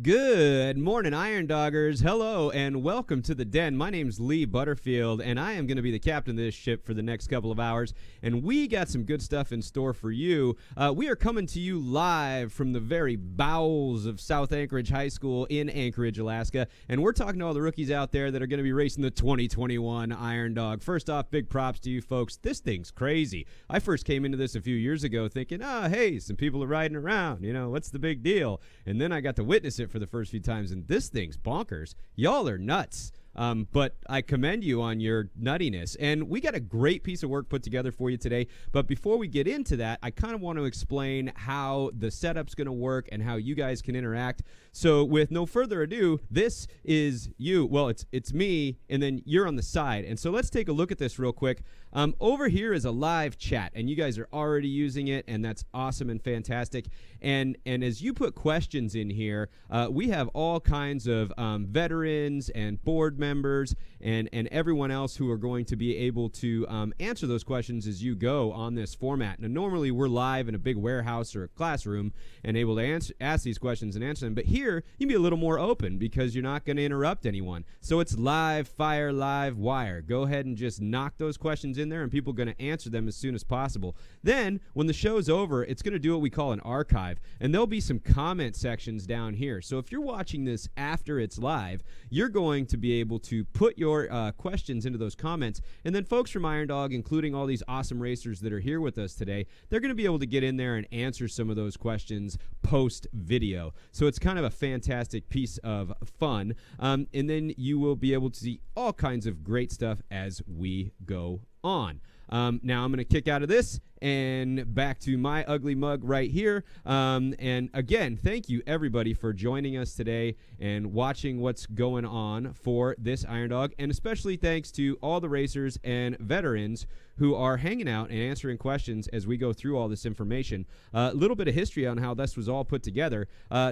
Good morning, Iron Doggers. Hello, and welcome to the Den. My name's Lee Butterfield, and I am going to be the captain of this ship for the next couple of hours, and we got some good stuff in store for you. We are coming to you live from the very bowels of South Anchorage High School in Anchorage, Alaska, and we're talking to all the rookies out there that are going to be racing the 2021 Iron Dog. First off, big props to you folks. This thing's crazy. I first came into this a few years ago thinking, hey, some people are riding around. What's the big deal? And then I got to witness it for the first few times, and this thing's bonkers. Y'all are nuts. But I commend you on your nuttiness. And we got a great piece of work put together for you today. But before we get into that, I kind of want to explain how the setup's going to work and how you guys can interact. So with no further ado, this is you. Well, it's me, and then you're on the side. And so let's take a look at this real quick. Over here is a live chat, and you guys are already using it, and that's awesome and fantastic. And as you put questions in here, we have all kinds of veterans and board members and everyone else who are going to be able to answer those questions as you go on this format. Now, normally we're live in a big warehouse or a classroom and able to ask these questions and answer them. But here, you can be a little more open because you're not going to interrupt anyone. So it's live fire, live wire. Go ahead and just knock those questions in there, and people are going to answer them as soon as possible. Then, when the show's over, it's going to do what we call an archive, and there'll be some comment sections down here. So if you're watching this after it's live, you're going to be able to put your questions into those comments, and then folks from Iron Dog, including all these awesome racers that are here with us today, they're going to be able to get in there and answer some of those questions post-video. So it's kind of a fantastic piece of fun, and then you will be able to see all kinds of great stuff as we go on. Now I'm going to kick out of this and back to my ugly mug right here. And again, thank you everybody for joining us today and watching what's going on for this Iron Dog. And especially thanks to all the racers and veterans who are hanging out and answering questions as we go through all this information. A little bit of history on how this was all put together.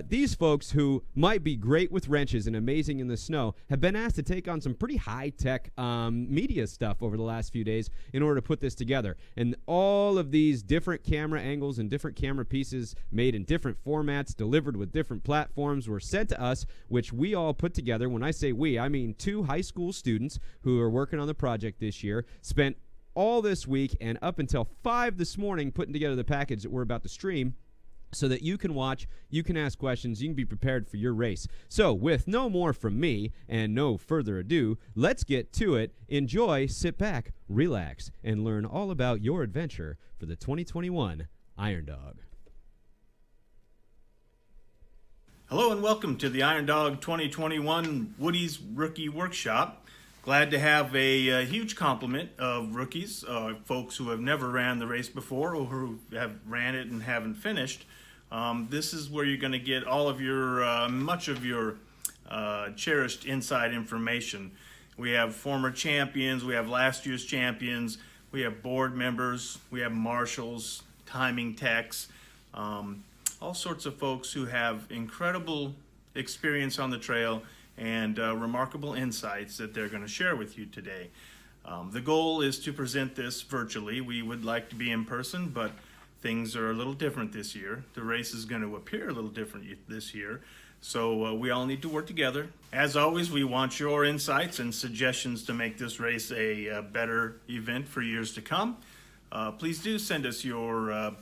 These folks who might be great with wrenches and amazing in the snow have been asked to take on some pretty high-tech media stuff over the last few days in order to put this together. And all of these different camera angles and different camera pieces made in different formats, delivered with different platforms, were sent to us, which we all put together. When I say we, I mean 2 high school students who are working on the project this year, spent all this week and up until 5 this morning putting together the package that we're about to stream, so that you can watch, you can ask questions, you can be prepared for your race. So with no more from me and no further ado, let's get to it. Enjoy, sit back, relax, and learn all about your adventure for the 2021 Iron Dog. Hello and welcome to the Iron Dog 2021 Woody's Rookie Workshop. Glad to have a huge complement of rookies, folks who have never ran the race before or who have ran it and haven't finished. This is where you're going to get all of your, much of your cherished inside information. We have former champions, we have last year's champions, we have board members, we have marshals, timing techs, all sorts of folks who have incredible experience on the trail and remarkable insights that they're going to share with you today. The goal is to present this virtually. We would like to be in person, but things are a little different this year. The race is going to appear a little different this year, so we all need to work together. As always, we want your insights and suggestions to make this race a better event for years to come. Please do send us your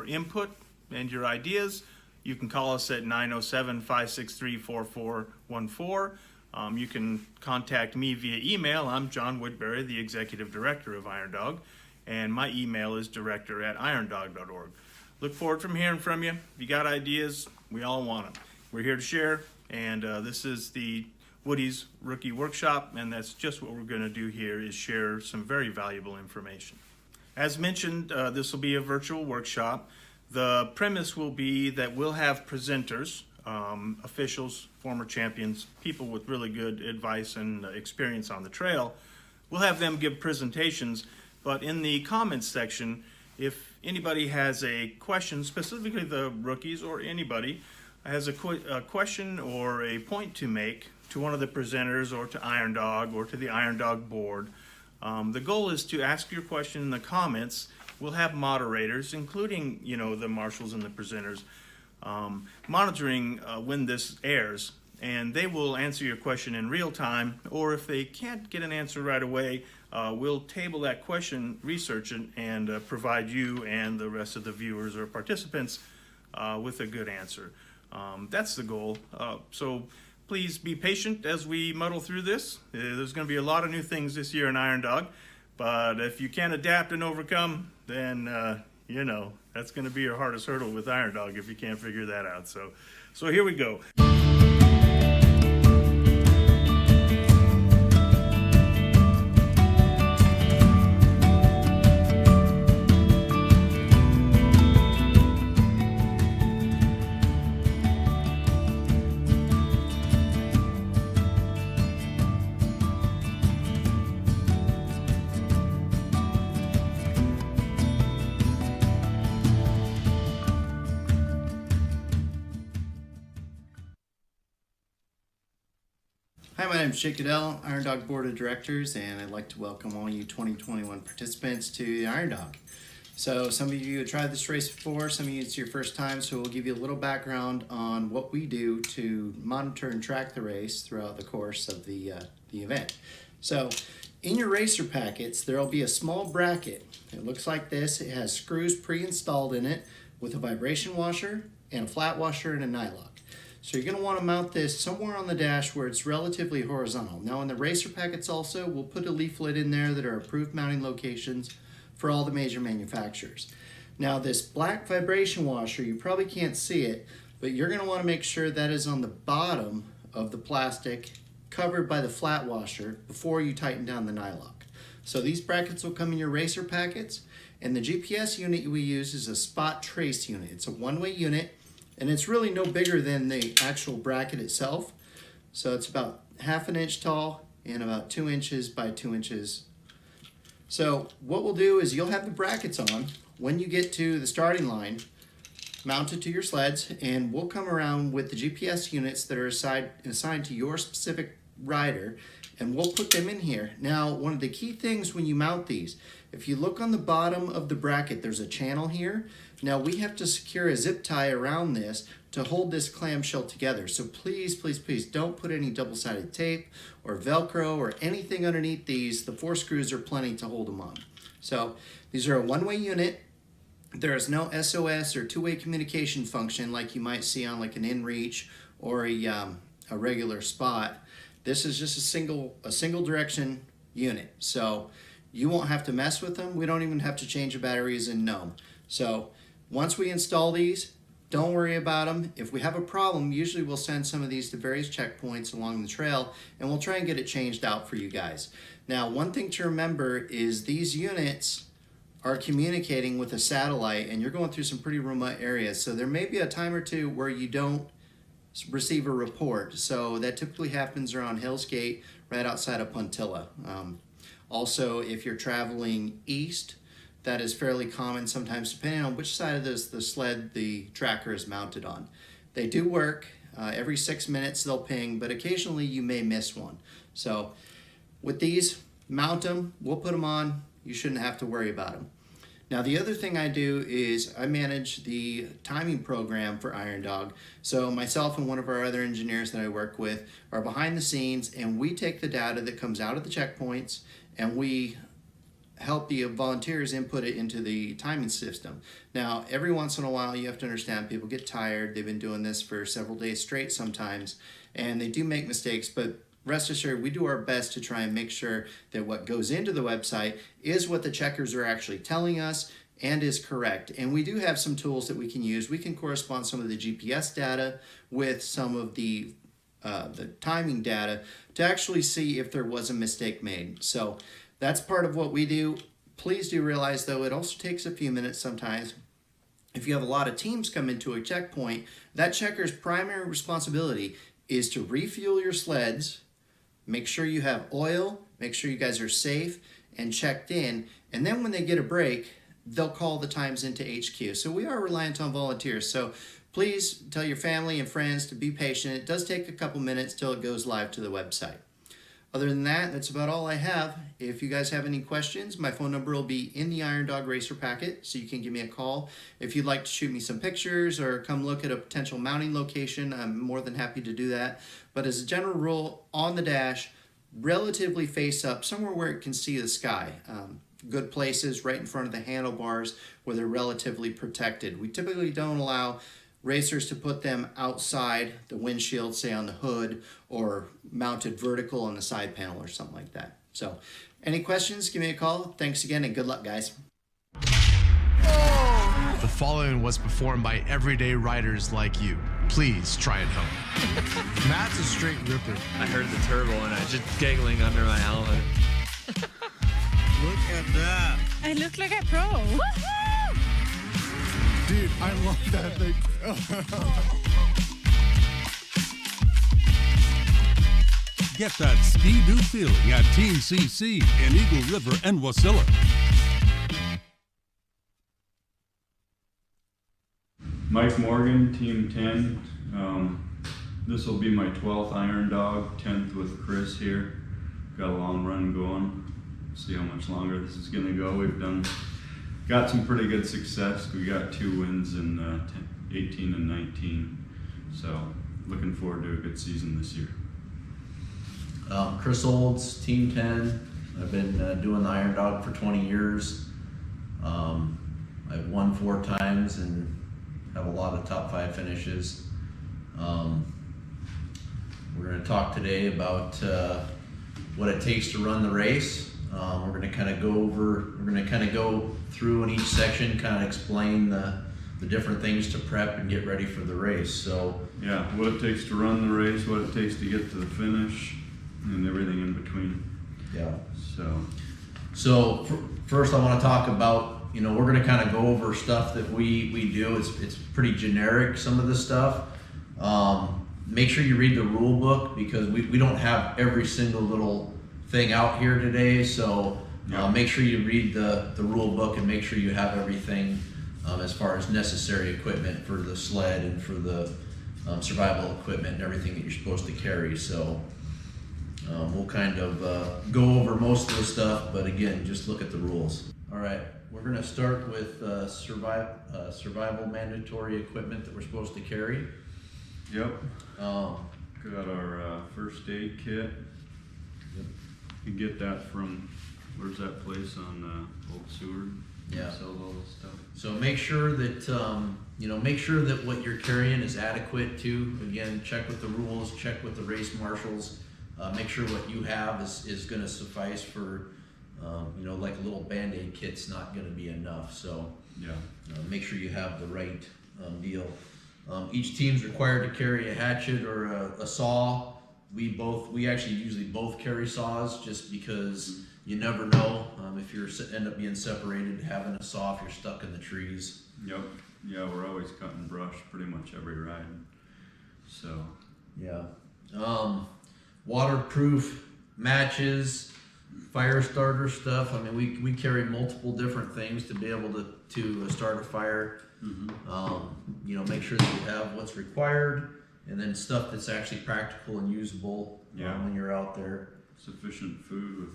input and your ideas. You can call us at 907-563-4414. You can contact me via email. I'm John Woodbury, the Executive Director of Iron Dog, and my email is director@irondog.org. Look forward from hearing from you. If you got ideas, we all want them. We're here to share, and this is the Woody's Rookie Workshop, and that's just what we're going to do here, is share some very valuable information. As mentioned, this will be a virtual workshop. The premise will be that we'll have presenters, officials, former champions, people with really good advice and experience on the trail. We'll have them give presentations, but in the comments section, if anybody has a question, specifically the rookies or anybody, has a question or a point to make to one of the presenters or to Iron Dog or to the Iron Dog board, the goal is to ask your question in the comments. We'll have moderators, including, the marshals and the presenters, monitoring when this airs, and they will answer your question in real time, or if they can't get an answer right away, we'll table that question, research it, and provide you and the rest of the viewers or participants with a good answer. That's the goal. So please be patient as we muddle through this. There's going to be a lot of new things this year in Iron Dog, but if you can't adapt and overcome, then that's going to be your hardest hurdle with Iron Dog if you can't figure that out. So here we go. Hi, my name is Jake Goodell, Iron Dog Board of Directors, and I'd like to welcome all you 2021 participants to the Iron Dog. So some of you have tried this race before, some of you it's your first time, so we'll give you a little background on what we do to monitor and track the race throughout the course of the event. So in your racer packets, there will be a small bracket. It looks like this. It has screws pre-installed in it with a vibration washer and a flat washer and a nylock. So you're going to want to mount this somewhere on the dash where it's relatively horizontal. Now in the racer packets also, we'll put a leaflet in there that are approved mounting locations for all the major manufacturers. Now this black vibration washer, you probably can't see it, but you're going to want to make sure that is on the bottom of the plastic covered by the flat washer before you tighten down the nylock. So these brackets will come in your racer packets, and the GPS unit we use is a spot trace unit. It's a one-way unit, and it's really no bigger than the actual bracket itself. So it's about 1/2 inch tall and about 2 inches by 2 inches. So what we'll do is you'll have the brackets on when you get to the starting line, mounted to your sleds, and we'll come around with the GPS units that are assigned to your specific rider, and we'll put them in here. Now, one of the key things when you mount these, if you look on the bottom of the bracket, there's a channel here. Now we have to secure a zip tie around this to hold this clamshell together. So please, please, please don't put any double-sided tape or Velcro or anything underneath these. The 4 screws are plenty to hold them on. So these are a one-way unit. There is no SOS or two-way communication function like you might see on like an inReach or a regular spot. This is just a single direction unit. So you won't have to mess with them. We don't even have to change the batteries in GNOME. So once we install these, don't worry about them. If we have a problem, usually we'll send some of these to various checkpoints along the trail, and we'll try and get it changed out for you guys. Now, one thing to remember is these units are communicating with a satellite, and you're going through some pretty remote areas. So there may be a time or two where you don't receive a report. So that typically happens around Hills Gate, right outside of Puntilla. Also, if you're traveling east, that is fairly common sometimes, depending on which side of the sled the tracker is mounted on. They do work. Every 6 minutes they'll ping, but occasionally you may miss one. So with these, mount them. We'll put them on. You shouldn't have to worry about them. Now the other thing I do is I manage the timing program for Iron Dog. So myself and one of our other engineers that I work with are behind the scenes, and we take the data that comes out of the checkpoints and we help the volunteers input it into the timing system. Now, every once in a while, you have to understand people get tired. They've been doing this for several days straight sometimes, and they do make mistakes, but rest assured, we do our best to try and make sure that what goes into the website is what the checkers are actually telling us and is correct. And we do have some tools that we can use. We can correspond some of the GPS data with some of the timing data to actually see if there was a mistake made. So that's part of what we do. Please do realize, though, it also takes a few minutes sometimes. If you have a lot of teams come into a checkpoint, that checker's primary responsibility is to refuel your sleds, make sure you have oil, make sure you guys are safe and checked in, and then when they get a break, they'll call the times into HQ. So we are reliant on volunteers. So please tell your family and friends to be patient. It does take a couple minutes till it goes live to the website. Other than that, that's about all I have. If you guys have any questions, my phone number will be in the Iron Dog Racer packet, so you can give me a call. If you'd like to shoot me some pictures or come look at a potential mounting location, I'm more than happy to do that. But as a general rule, on the dash, relatively face up, somewhere where it can see the sky. Good places right in front of the handlebars where they're relatively protected. We typically don't allow racers to put them outside the windshield, say on the hood, or mounted vertical on the side panel or something like that. So any questions, give me a call. Thanks again and good luck, guys. The following was performed by everyday riders like you. Please try it home. Matt's a straight ripper. I heard the turbo and I was just giggling under my helmet. Look at that. I look like a pro. Woohoo! Dude, I love that thing. Get that ski-doo feeling at Team CC in Eagle River and Wasilla. Mike Morgan, Team 10. This will be my 12th Iron Dog, 10th with Chris here. Got a long run going. See how much longer this is gonna go. Got some pretty good success. We got 2 wins in 18 and 19. So looking forward to a good season this year. Chris Olds, Team 10. I've been doing the Iron Dog for 20 years. I've won 4 times and have a lot of top 5 finishes. We're going to talk today about what it takes to run the race. We're going to kind of go through in each section, kind of explain the different things to prep and get ready for the race. So yeah, what it takes to run the race, what it takes to get to the finish, and everything in between. Yeah. So First I want to talk about, we're going to kind of go over stuff that we do. It's pretty generic, some of this stuff. Make sure you read the rule book because we don't have every single little thing out here today. So make sure you read the rule book and make sure you have everything as far as necessary equipment for the sled and for the survival equipment and everything that you're supposed to carry. So we'll kind of go over most of the stuff, but again, just look at the rules. All right, we're going to start with survival mandatory equipment that we're supposed to carry. yep. Got our first aid kit. Yep. You get that from, where's that place on Old Seward? Yeah. Sell all this stuff. So make sure that make sure that what you're carrying is adequate too. Again, check with the rules, check with the race marshals. Make sure what you have is going to suffice for, like a little Band-Aid kit's not going to be enough. So Yeah. make sure you have the right deal. Each team's required to carry a hatchet or a saw. We actually usually both carry saws just because you never know if you're end up being separated, having a saw if you're stuck in the trees. Yep. Yeah, we're always cutting brush pretty much every ride. So Yeah. Waterproof matches, fire starter stuff. I mean, we carry multiple different things to be able to start a fire. Make sure that you have what's required, and then stuff that's actually practical and usable when you're out there. sufficient food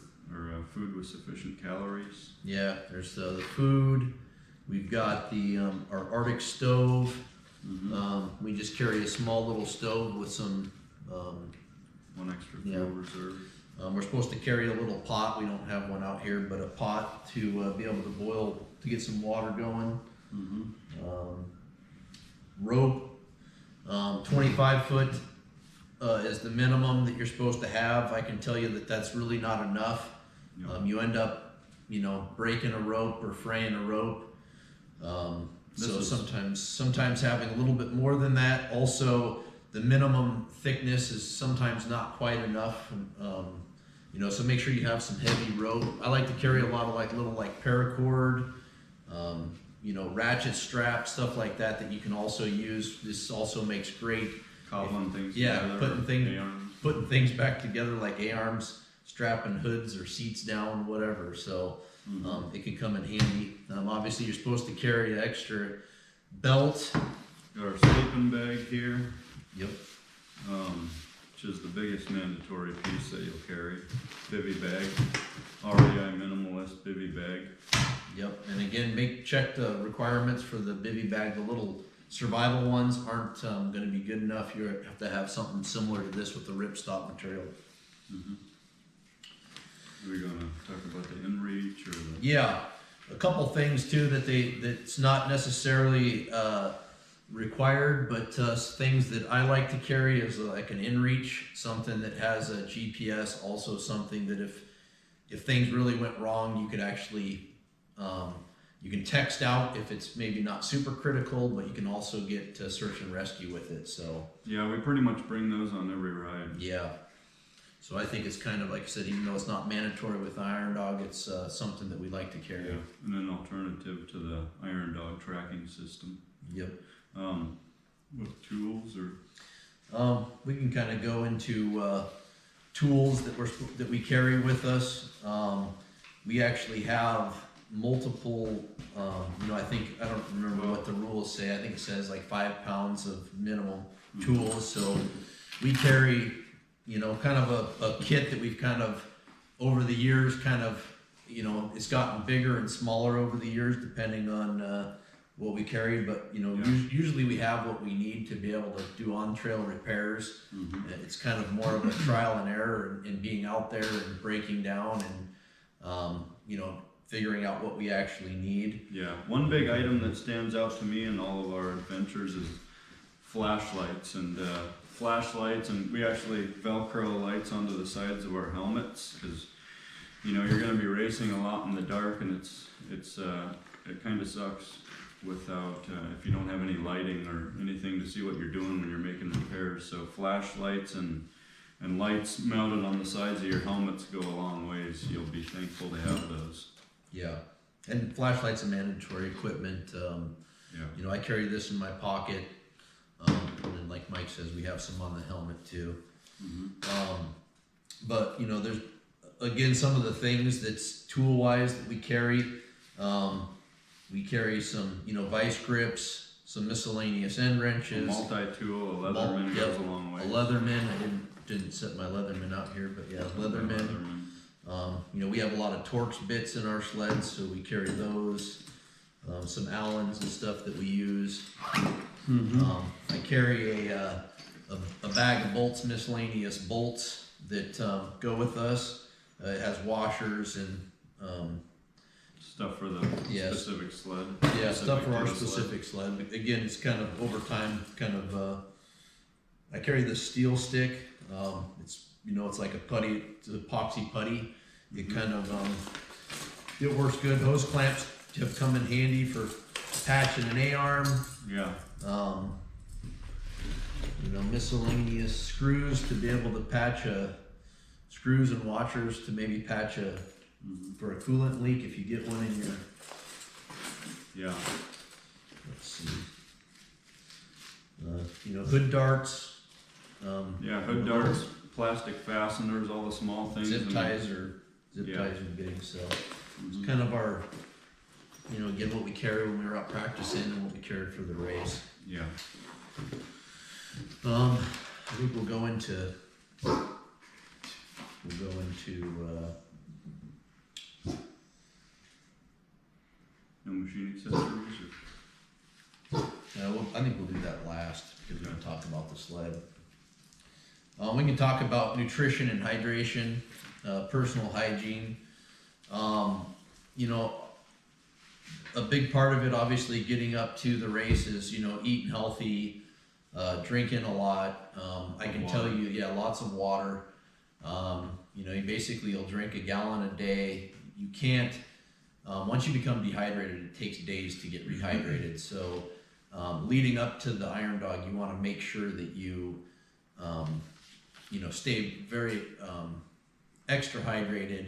food with sufficient calories. Yeah, there's the food. We've got the our Arctic stove. We just carry a small little stove with some One extra fuel reserve. we're supposed to carry a little pot. We don't have one out here, but a pot to be able to boil, to get some water going. Rope, 25 foot is the minimum that you're supposed to have. I can tell you that that's really not enough. You end up, breaking a rope or fraying a rope. Sometimes having a little bit more than that. Also, the minimum thickness is sometimes not quite enough. So make sure you have some heavy rope. I like to carry a lot of little paracord, ratchet straps, stuff like that you can also use. This also makes great Cobbling things together. A-arms. Putting things back together like A-arms, strapping hoods or seats down, whatever. So it can come in handy. Obviously, you're supposed to carry an extra belt. Got our sleeping bag here. Yep. which is the biggest mandatory piece that you'll carry. Bivy bag, REI minimalist bivy bag. Yep, and again, check the requirements for the bivy bag. The little survival ones aren't going to be good enough. You have to have something similar to this with the ripstop material. Mm-hmm. Are we going to talk about the inReach or the? Yeah, a couple things too that's not necessarily required, but things that I like to carry is like an inReach, something that has a GPS. Also, something that if things really went wrong, you could actually you can text out if it's maybe not super critical, but you can also get search and rescue with it. So yeah, we pretty much bring those on every ride. yeah. So I think it's kind of like I said, even though it's not mandatory with Iron Dog, it's something that we like to carry. Yeah, and an alternative to the Iron Dog tracking system. Yep. With tools or? We can kind of go into tools that we carry with us. We actually have multiple. I don't remember what the rules say. I think it says like 5 pounds of minimum tools. So we carry, kind of a kit that we've kind of over the years it's gotten bigger and smaller over the years depending on what we carry, but usually we have what we need to be able to do on-trail repairs. Mm-hmm. It's kind of more of a trial and error in being out there and breaking down and figuring out what we actually need. Yeah, one big item that stands out to me in all of our adventures is flashlights, and we actually Velcro lights onto the sides of our helmets because you're going to be racing a lot in the dark, and it kind of sucks without if you don't have any lighting or anything to see what you're doing when you're making repairs. So flashlights and lights mounted on the sides of your helmets go a long ways. You'll be thankful to have those. Yeah, and flashlights are mandatory equipment. I carry this in my pocket, and then like Mike says, we have some on the helmet too. Mm-hmm. But there's again some of the things that's tool wise that we carry. We carry some, vice grips, some miscellaneous end wrenches. A multi-tool, a Leatherman goes a long way. A Leatherman. I didn't set my Leatherman out here, but yeah, Leatherman. We have a lot of Torx bits in our sleds, so we carry those. Some Allens and stuff that we use. Mm-hmm. I carry a bag of bolts, miscellaneous bolts that go with us. It has washers and stuff for the specific sled. Yeah, stuff for our specific sled. But again, it's kind of over time. I carry this steel stick. It's like a putty. It's an epoxy putty. It kind of it works good. Hose clamps have come in handy for patching an A-arm. Yeah. Miscellaneous screws to be able to patch screws and washers to maybe patch for a coolant leak if you get one in your. Yeah. Let's see. Hood darts. Hood darts, plastic fasteners, all the small things. Zip ties are big, so it's kind of our, again what we carry when we were out practicing and what we carried for the race. Yeah. I think we'll go into no machine accessories. I think we'll do that last because we're going to talk about the sled. We can talk about nutrition and hydration, personal hygiene. A big part of it, obviously, getting up to the race is, eating healthy, drinking a lot. I can tell you, lots of water. You'll drink a gallon a day. You can't, once you become dehydrated, it takes days to get rehydrated. So leading up to the Iron Dog, you want to make sure that you stay very extra hydrated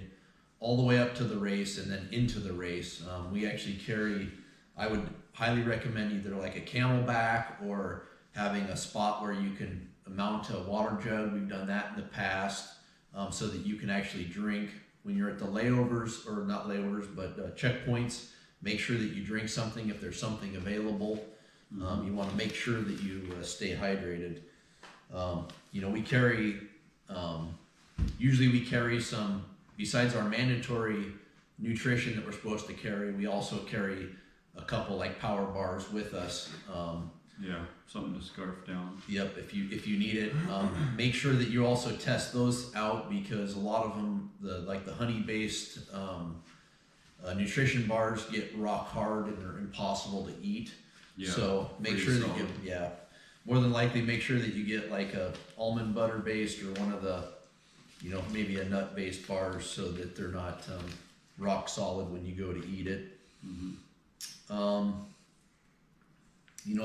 all the way up to the race and then into the race. We actually carry, I would highly recommend either like a Camelback or having a spot where you can mount a water jug. We've done that in the past so that you can actually drink when you're at the layovers, or not layovers, but checkpoints. Make sure that you drink something if there's something available. You want to make sure that you stay hydrated. We carry, usually we carry some, besides our mandatory nutrition that we're supposed to carry, we also carry a couple like power bars with us. Yeah, something to scarf down. Yep, if you need it, make sure that you also test those out, because a lot of them, the honey-based nutrition bars get rock hard and they're impossible to eat. Yeah, so make sure that you more than likely make sure that you get like a almond butter based or one of the, maybe a nut based bars, so that they're not rock solid when you go to eat it. Mm-hmm.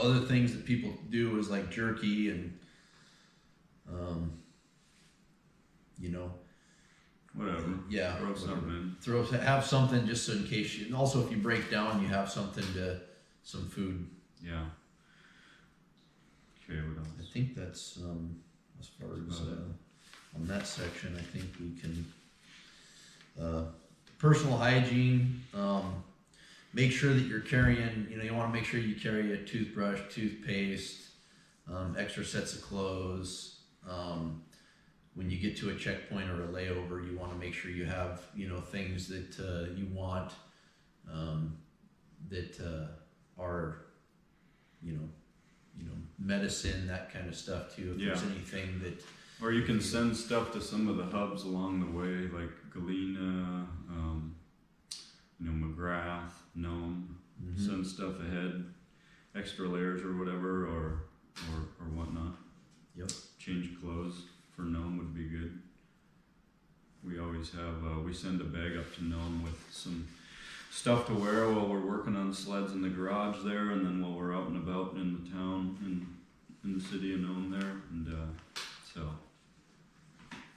Other things that people do is like jerky and, whatever. Yeah. Throw something in. Have something just so in case and also if you break down, you have something some food. Yeah. Okay, what else? I think that's, as far as, on that section, I think we can, personal hygiene, make sure that you're carrying, you want to make sure you carry a toothbrush, toothpaste, extra sets of clothes. When you get to a checkpoint or a layover, you want to make sure you have, things that you want that are, medicine, that kind of stuff too. If there's anything that, or you can send stuff to some of the hubs along the way, like Galena, McGrath, Nome. Send stuff ahead, extra layers or whatever, or whatnot. Yep. Change clothes for Nome would be good. We always have, we send a bag up to Nome with some stuff to wear while we're working on sleds in the garage there, and then while we're out and about in the town, in the city of Nome there, and so.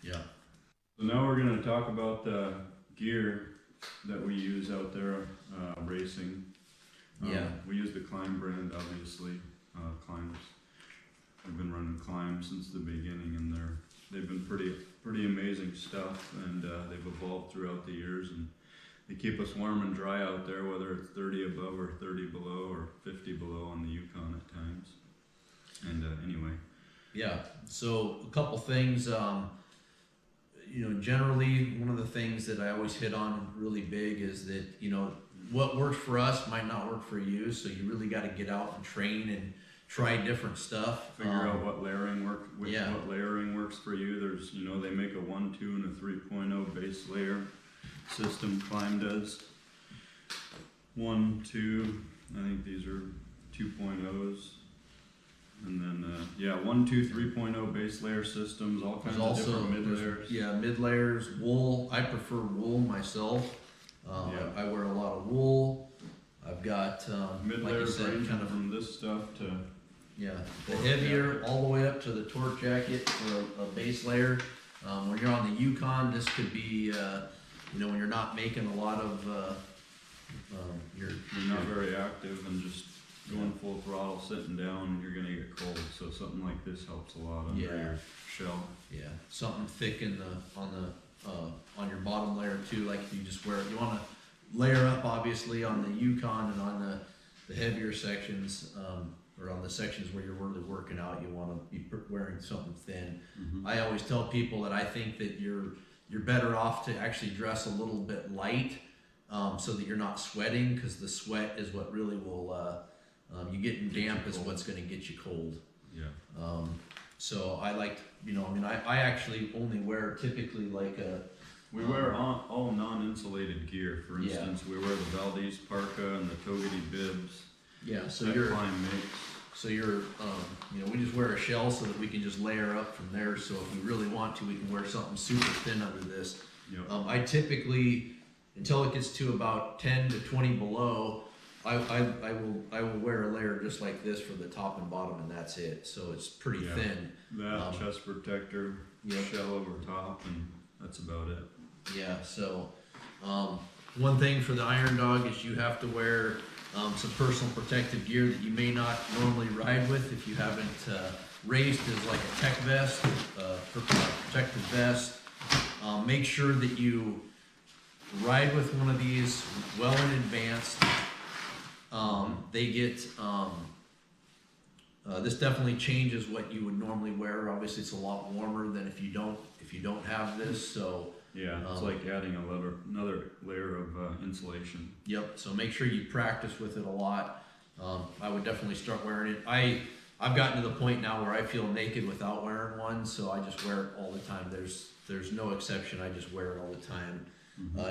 Yeah. So now we're going to talk about the gear that we use out there racing. We use the Climb brand, obviously. Climbs. I've been running Climb since the beginning, and they've been pretty amazing stuff, and they've evolved throughout the years, and they keep us warm and dry out there, whether it's 30 above or 30 below or 50 below on the Yukon at times. And anyway. Yeah. So a couple things. Generally, one of the things that I always hit on really big is that, what works for us might not work for you. So you really got to get out and train and try different stuff. Figure out what layering what layering works for you. There's, they make a 1, 2, and a 3.0 base layer system. Climb does 1, 2. I think these are 2.0s. And then, 1, 2, 3.0 base layer systems, all kinds of different mid layers. Yeah, mid layers, wool. I prefer wool myself. I wear a lot of wool. I've got, mid layers range kind of from this stuff to. Yeah, the heavier all the way up to the torque jacket for a base layer. When you're on the Yukon, this could be, when you're not making a lot of, you're not very active and just going full throttle, sitting down, you're gonna get cold. So something like this helps a lot under your shell. Yeah, something thick on your bottom layer too. Like if you just wear it, you want to layer up obviously on the Yukon and on the heavier sections, or on the sections where you're really working out. You want to be wearing something thin. I always tell people that I think that you're better off to actually dress a little bit light, so that you're not sweating, because the sweat is what really will. You getting damp is what's going to get you cold. Yeah. So I like, I actually only wear typically like a. We wear all non-insulated gear. For instance, we wear the Valdez parka and the Togedy bibs. Yeah. So that Climb makes. So we just wear a shell so that we can just layer up from there. So if we really want to, we can wear something super thin under this. Yep. I typically, until it gets to about 10 to 20 below, I will wear a layer just like this for the top and bottom, and that's it. So it's pretty thin. That chest protector, shell over top, and that's about it. Yeah. So one thing for the Iron Dog is you have to wear some personal protective gear that you may not normally ride with if you haven't raced, is like a tech vest, protective vest. Make sure that you ride with one of these well in advance. They get This definitely changes what you would normally wear. Obviously, it's a lot warmer than if you don't have this. So Yeah, it's like adding another layer of insulation. yep. So make sure you practice with it a lot. I would definitely start wearing it. I've gotten to the point now where I feel naked without wearing one, so I just wear it all the time. There's no exception. I just wear it all the time.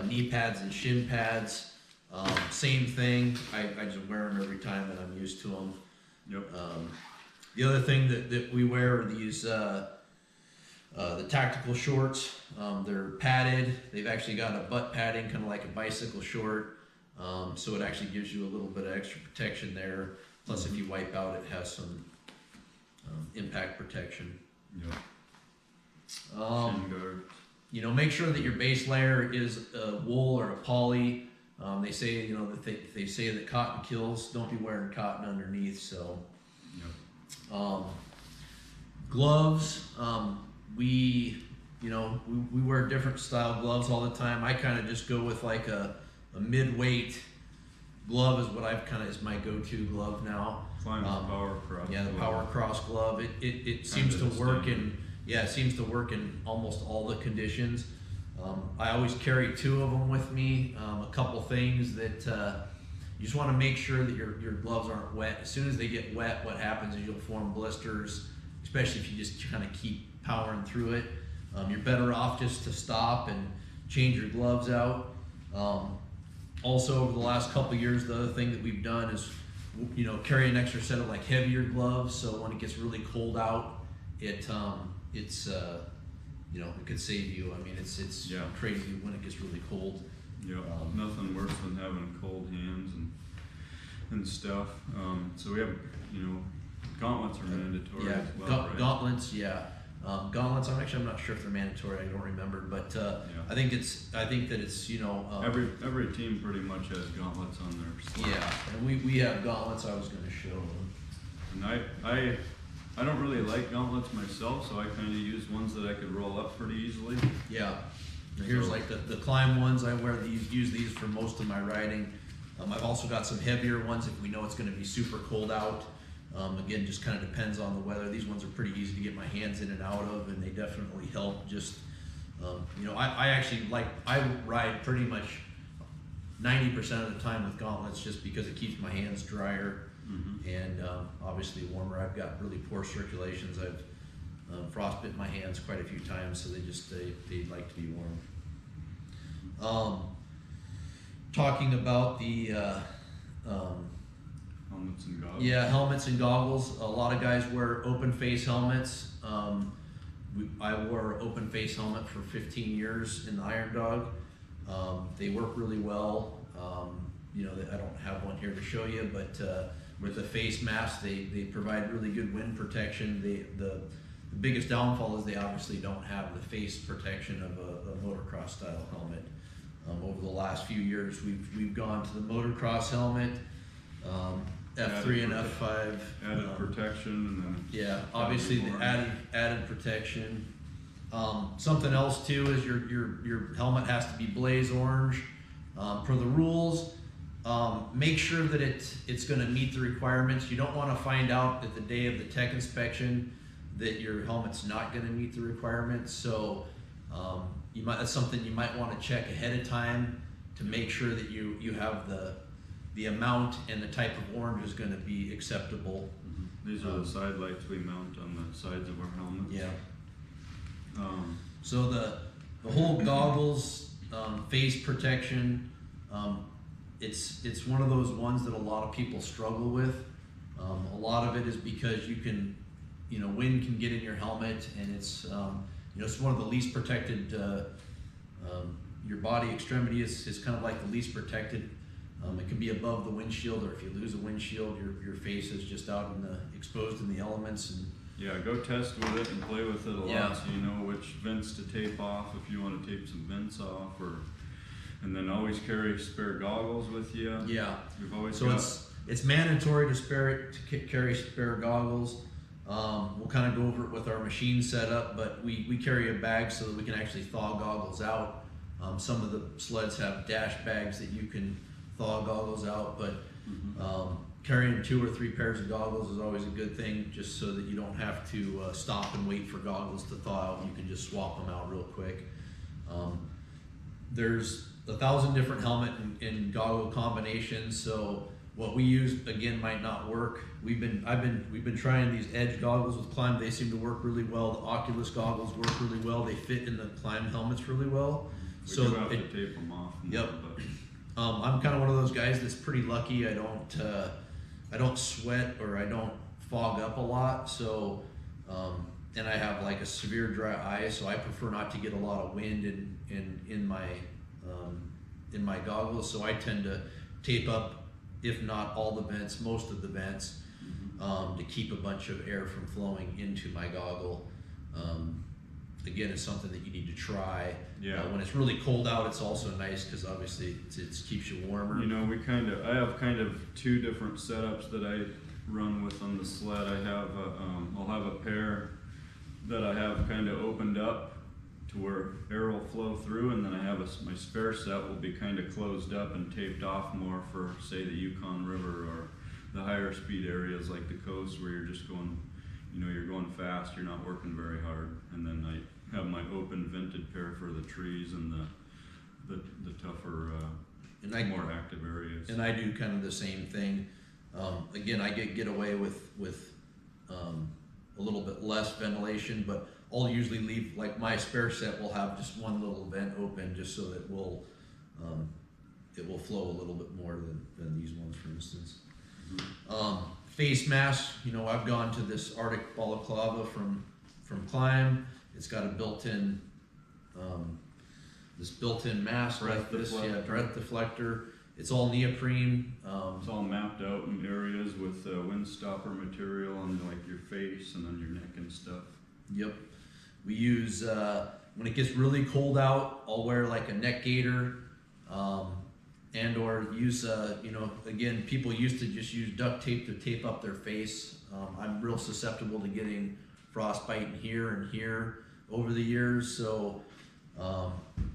Knee pads and shin pads, same thing. I just wear them every time, and I'm used to them. Yep. The other thing that we wear are these the tactical shorts. They're padded. They've actually got a butt padding, kind of like a bicycle short. So it actually gives you a little bit of extra protection there. Plus, if you wipe out, it has some impact protection. Yep. Shin guard. You know, make sure that your base layer is a wool or a poly. They say, you know, that they say that cotton kills. Don't be wearing cotton underneath. So, Yep. Gloves. We wear different style gloves all the time. I kind of just go with like a mid-weight glove is what is my go-to glove now. Fine with Power Cross. Yeah, the Power Cross glove. It seems to work in almost all the conditions. I always carry 2 of them with me. A couple things that you just want to make sure that your gloves aren't wet. As soon as they get wet, what happens is you'll form blisters, especially if you just kind of keep powering through it. You're better off just to stop and change your gloves out. Also, over the last couple of years, the other thing that we've done is, you know, carry an extra set of like heavier gloves. So when it gets really cold out, it could save you. I mean, it's crazy when it gets really cold. Yeah, nothing worse than having cold hands and stuff. So we have, you know, gauntlets are mandatory Yeah, as well, right? gauntlets. Yeah, gauntlets. I'm not sure if they're mandatory. I don't remember, but I think that it's you know every team pretty much has gauntlets on their sleeve. yeah, and we have gauntlets. I was going to show them. And I don't really like gauntlets myself, so I kind of use ones that I could roll up pretty easily. Yeah. Here's like the climb ones. I use these for most of my riding. I've also got some heavier ones if we know it's going to be super cold out. Again, just kind of depends on the weather. These ones are pretty easy to get my hands in and out of, and they definitely help. Just you know, I ride pretty much 90% of the time with gauntlets just because it keeps my hands drier. And obviously warmer. I've got really poor circulations. I've frostbitten my hands quite a few times, so they like to be warm. Talking about the Helmets and goggles. yeah, helmets and goggles. A lot of guys wear open face helmets. I wore an open face helmet for 15 years in the Iron Dog. They work really well. You know, I don't have one here to show you, but with the face mask, they provide really good wind protection. The biggest downfall is they obviously don't have the face protection of a motocross style helmet. Over the last few years, we've gone to the motocross helmet, F3 and F5. Added protection, and then yeah, obviously the added protection. Something else too is your helmet has to be blaze orange. Per the rules, make sure that it's going to meet the requirements. You don't want to find out at the day of the tech inspection that your helmet's not going to meet the requirements. So that's something you might want to check ahead of time to make sure that you have the amount and the type of orange is going to be acceptable. these are the side lights we mount on the sides of our helmets. Yeah. So the whole goggles, face protection, it's one of those ones that a lot of people struggle with. A lot of it is because wind can get in your helmet, and it's one of the least protected. Your body extremity is kind of like the least protected. It can be above the windshield, or if you lose a windshield, your face is just out exposed in the elements. And yeah, go test with it and play with it a lot, Yeah. so you know which vents to tape off if you want to tape some vents off, and then always carry spare goggles with you. yeah, We've always so it's mandatory to carry spare goggles. We'll kind of go over it with our machine setup, but we carry a bag so that we can actually thaw goggles out. Some of the sleds have dash bags that you can thaw goggles out, but carrying 2 or 3 pairs of goggles is always a good thing, just so that you don't have to stop and wait for goggles to thaw out. You can just swap them out real quick. There's 1,000 different helmet and goggle combinations, so what we use again might not work. We've been trying these Edge goggles with Climb. They seem to work really well. The Oculus goggles work really well. They fit in the Climb helmets really well. We do have to tape them off. Yep. But I'm kind of one of those guys that's pretty lucky. I don't sweat or I don't fog up a lot. So, and I have like a severe dry eye, so I prefer not to get a lot of wind in my goggles. So I tend to tape up, if not all the vents, most of the vents, to keep a bunch of air from flowing into my goggle. Again, it's something that you need to try. Yeah. When it's really cold out, it's also nice because obviously it keeps you warmer. you know, I have kind of 2 different setups that I run with on the sled. I have I'll have a pair that I have kind of opened up to where air will flow through, and then I have my spare set will be kind of closed up and taped off more for, say, the Yukon River or the higher speed areas like the coast, where you're just going, you're going fast, you're not working very hard. And then I have my open vented pair for the trees and the tougher, more active areas. And I do kind of the same thing. Again, I get away with a little bit less ventilation, but I'll usually leave, like my spare set will have just one little vent open just so that it will flow a little bit more than these ones, for instance. Face mask, I've gone to this Arctic balaclava from Climb. It's got a built-in mask like this, breath deflector. It's all neoprene. It's all mapped out in areas with wind stopper material on like your face and on your neck and stuff. Yep. We use, when it gets really cold out, I'll wear like a neck gaiter, and or use, again, people used to just use duct tape to tape up their face. I'm real susceptible to getting frostbite in here and here over the years, so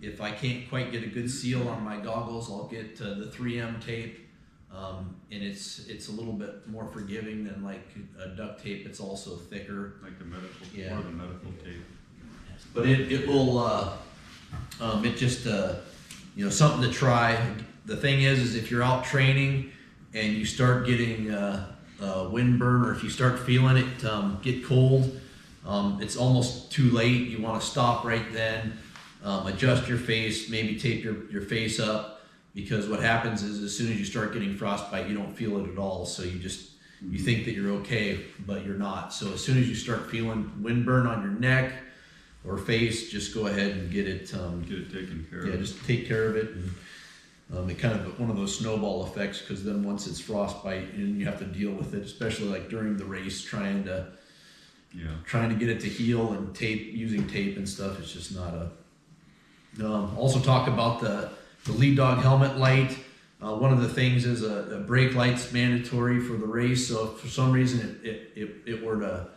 if I can't quite get a good seal on my goggles, I'll get the 3M tape, and it's a little bit more forgiving than like a duct tape. It's also thicker, Like the medical, Yeah. or the medical tape. but it will it just something to try. The thing is if you're out training and you start getting windburn, or if you start feeling it get cold, it's almost too late. You want to stop right then, adjust your face, maybe tape your face up, because what happens is as soon as you start getting frostbite, you don't feel it at all. So you think that you're okay, but you're not. So as soon as you start feeling windburn on your neck or face, just go ahead and get it taken care of. Yeah, just take care of it. And it kind of one of those snowball effects, because then once it's frostbite, and you have to deal with it, especially like during the race, trying to get it to heal, and using tape and stuff. It's just not a. Also talk about the lead dog helmet light. One of the things is a brake light's mandatory for the race. So if for some reason it were to,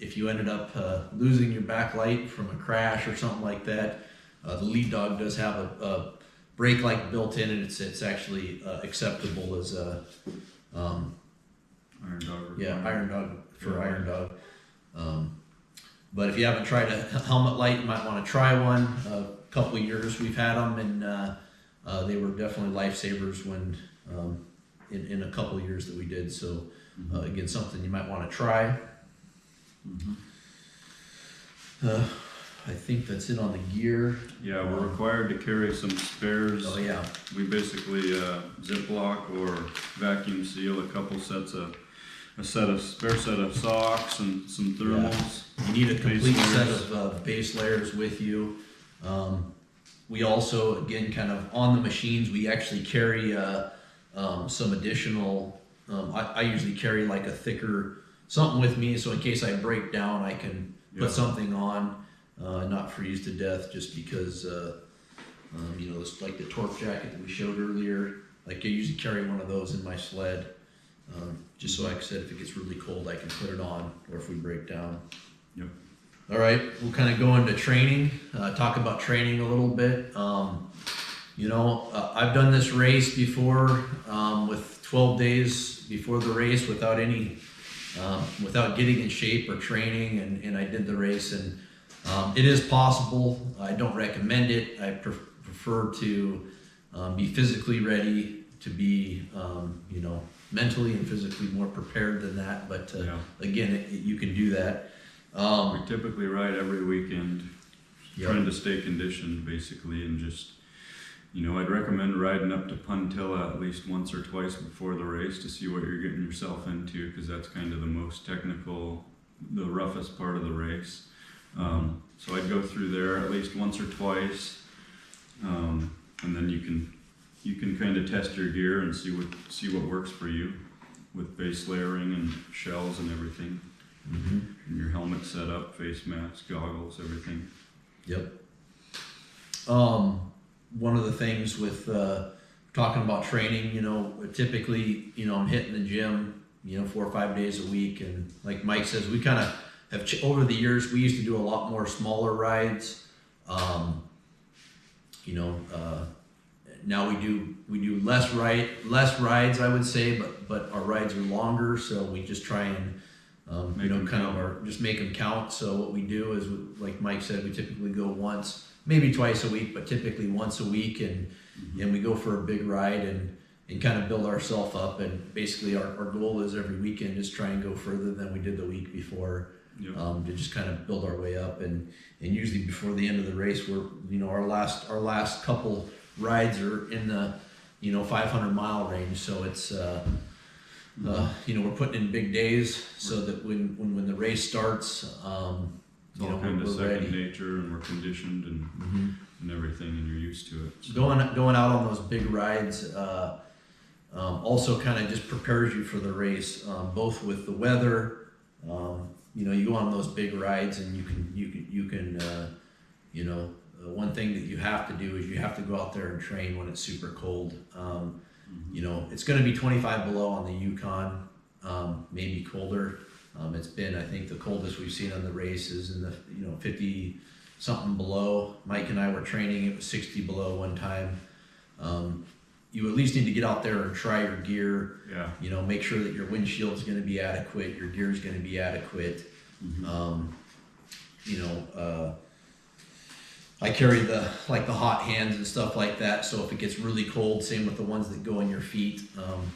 if you ended up losing your backlight from a crash or something like that, the lead dog does have a brake light built in, and it's actually acceptable as a Iron Dog. Iron Dog for Iron Dog. But if you haven't tried a helmet light, you might want to try one. A couple of years we've had them, and they were definitely lifesavers when in a couple of years that we did. So again, something you might want to try. I think that's it on the gear. Yeah, we're required to carry some spares. Oh yeah. We basically Ziploc or vacuum seal a couple sets of spare set of socks and some thermals. You need a complete set of base layers with you. We also, again, kind of on the machines, we actually carry some additional. I usually carry like a thicker something with me, so in case I break down, I can put something on. Not freeze to death, just because it's like the torque jacket that we showed earlier. Like I usually carry one of those in my sled, just so like I said, if it gets really cold, I can put it on, or if we break down. Yep. All right, we'll kind of go into training, talk about training a little bit. I've done this race before with 12 days before the race without getting in shape or training, and I did the race, and it is possible. I don't recommend it. I prefer to be physically ready, to be mentally and physically more prepared than that. But again, you can do that. We typically ride every weekend, trying to stay conditioned basically, and just, I'd recommend riding up to Puntilla at least once or twice before the race to see what you're getting yourself into, because that's kind of the most technical, the roughest part of the race. So I'd go through there at least once or twice, and then you can kind of test your gear and see what works for you with base layering and shells and everything. And your helmet set up, face mask, goggles, everything. Yep. One of the things with talking about training, typically, I'm hitting the gym, 4 or 5 days a week, and like Mike says, we kind of have over the years. We used to do a lot more smaller rides. Now we do less rides, I would say, but our rides are longer, so we just try and just make them count. So what we do is, like Mike said, we typically go once, maybe twice a week, but typically once a week, and we go for a big ride and kind of build ourselves up. And basically our goal is every weekend just try and go further than we did the week before, to just kind of build our way up. And usually before the end of the race, our last couple rides are in the 500-mile range. So it's we're putting in big days so that when the race starts, it's all kind of second ready. Nature, and we're conditioned and everything, and you're used to it. So. Going out on those big rides also kind of just prepares you for the race, both with the weather. You go on those big rides, and you can one thing that you have to do is you have to go out there and train when it's super cold. It's going to be 25 below on the Yukon, maybe colder. It's been, I think, the coldest we've seen on the race is in the 50 something below. Mike and I were training; it was 60 below one time. You at least need to get out there and try your gear. Yeah. Make sure that your windshield is going to be adequate, your gear is going to be adequate. I carry the hot hands and stuff like that, so if it gets really cold, same with the ones that go in your feet.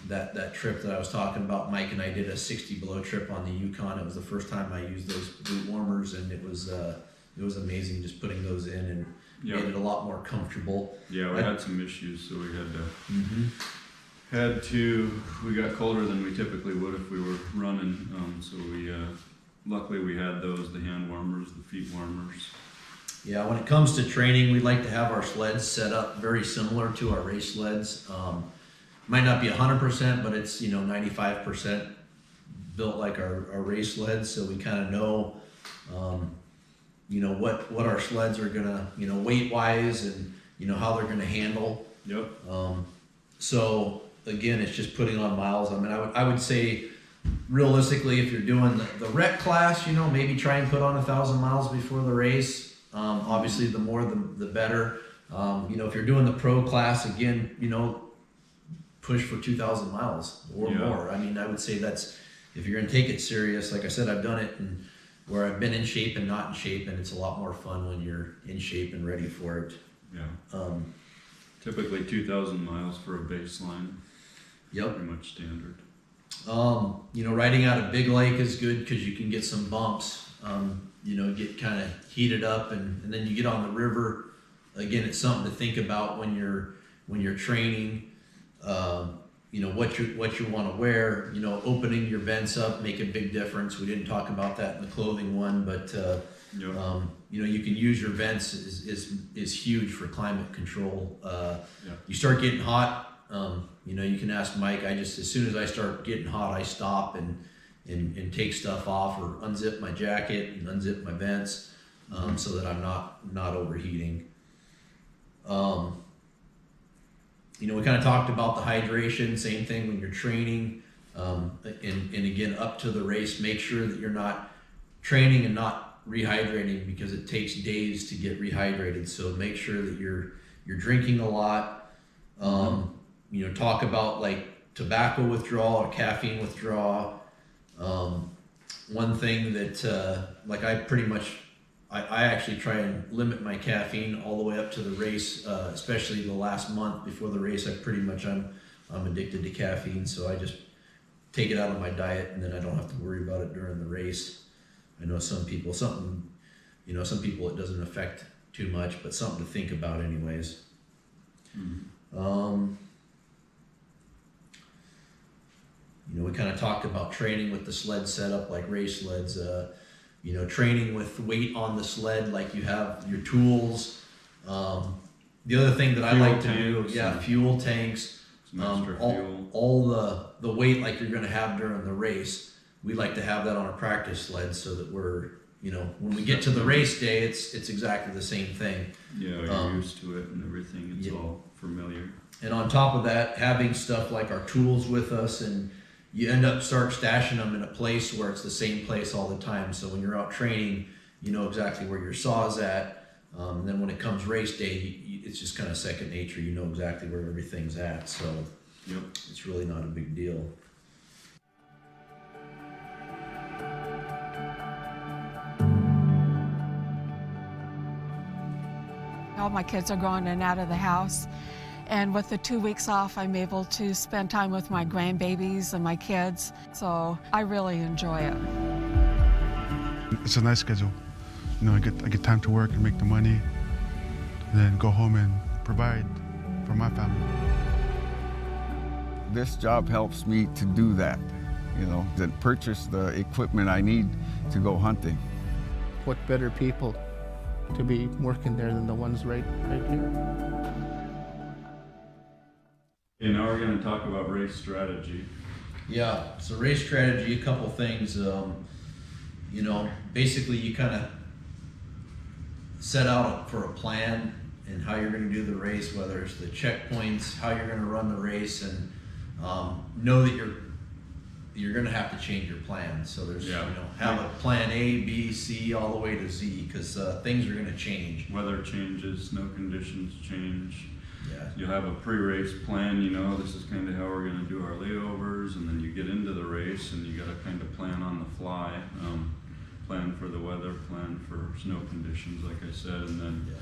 That trip that I was talking about, Mike and I did a 60 below trip on the Yukon. It was the first time I used those boot warmers, and it was amazing just putting those in, and made it a lot more comfortable. Yeah, we had some issues, so we we got colder than we typically would if we were running. So we luckily we had those, the hand warmers, the feet warmers. Yeah, when it comes to training, we like to have our sleds set up very similar to our race sleds. Might not be 100%, but it's 95% built like our race sleds, so we kind of know what our sleds are gonna weight wise, and how they're gonna handle. Yep. So again, it's just putting on miles. I mean, I would say realistically, if you're doing the rec class, maybe try and put on 1,000 miles before the race. Obviously, the more the better. If you're doing the pro class, again, push for 2,000 miles or more. I mean, I would say that's, if you're going to take it serious. Like I said, I've done it and where I've been in shape and not in shape, and it's a lot more fun when you're in shape and ready for it. Yeah. Typically 2,000 miles for a baseline. Yep. Pretty much standard. Riding out a big lake is good because you can get some bumps. Get kind of heated up, and then you get on the river. Again, it's something to think about when you're training. What you want to wear. Opening your vents up make a big difference. We didn't talk about that in the clothing one, but you can use your vents is huge for climate control. You start getting hot. You can ask Mike. As soon as I start getting hot, I stop and take stuff off, or unzip my jacket and unzip my vents, so that I'm not overheating. We kind of talked about the hydration. Same thing when you're training, and again up to the race. Make sure that you're not training and not rehydrating, because it takes days to get rehydrated. So make sure that you're you're drinking a lot. You know, talk about like tobacco withdrawal or caffeine withdrawal. One thing that like I actually try and limit my caffeine all the way up to the race, especially the last month before the race. I'm addicted to caffeine, so I just take it out of my diet, and then I don't have to worry about it during the race. I know some people it doesn't affect too much, but something to think about anyways. You know, we kind of talked about training with the sled setup, like race sleds. You know, training with weight on the sled, like you have your tools. The other thing that I like to do, fuel tanks, all the weight like you're going to have during the race. We like to have that on a practice sled so that we're, you know, when we get to the race day, it's exactly the same thing. Yeah, you're used to it and everything. It's all familiar. And on top of that, having stuff like our tools with us, and you end up stashing them in a place where it's the same place all the time. So when you're out training, you know exactly where your saw is at. And then when it comes race day, it's just kind of second nature. You know exactly where everything's at. So it's really not a big deal. All my kids are going in and out of the house. And with the 2 weeks off, I'm able to spend time with my grandbabies and my kids. So I really enjoy it. It's a nice schedule. You know, I get time to work and make the money, and then go home and provide for my family. This job helps me to do that, you know, to purchase the equipment I need to go hunting. What better people to be working there than the ones right here? Okay, now we're going to talk about race strategy. Yeah, so race strategy, a couple things. You know, basically you kind of set out for a plan and how you're going to do the race, whether it's the checkpoints, how you're going to run the race, and know that you're going to have to change your plan. So there's, you know, have a plan A, B, C, all the way to Z, because things are going to change. Weather changes, snow conditions change. Yeah. You'll have a pre-race plan, you know, this is kind of how we're going to do our layovers, and then you get into the race and you got to kind of plan on the fly, plan for the weather, plan for snow conditions, like I said, and then,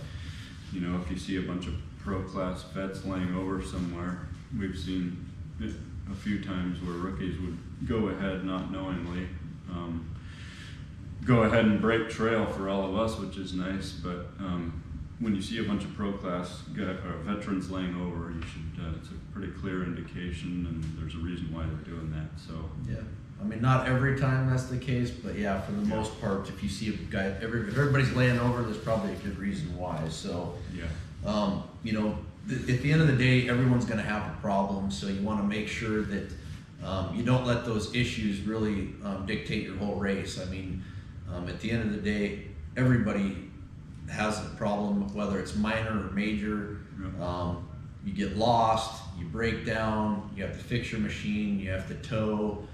you know, if you see a bunch of pro-class vets laying over somewhere, we've seen it a few times where rookies would go ahead not knowingly, go ahead and break trail for all of us, which is nice, but when you see a bunch of pro-class veterans laying over, you should. It's a pretty clear indication, and there's a reason why they're doing that. So yeah, I mean, not every time that's the case, but yeah, for the most part, if you see a guy, if everybody's laying over, there's probably a good reason why. So you know, at the end of the day, everyone's going to have a problem. So you want to make sure that you don't let those issues really dictate your whole race. I mean, at the end of the day, everybody has a problem, whether it's minor or major. You get lost, you break down, you have to fix your machine, you have to tow.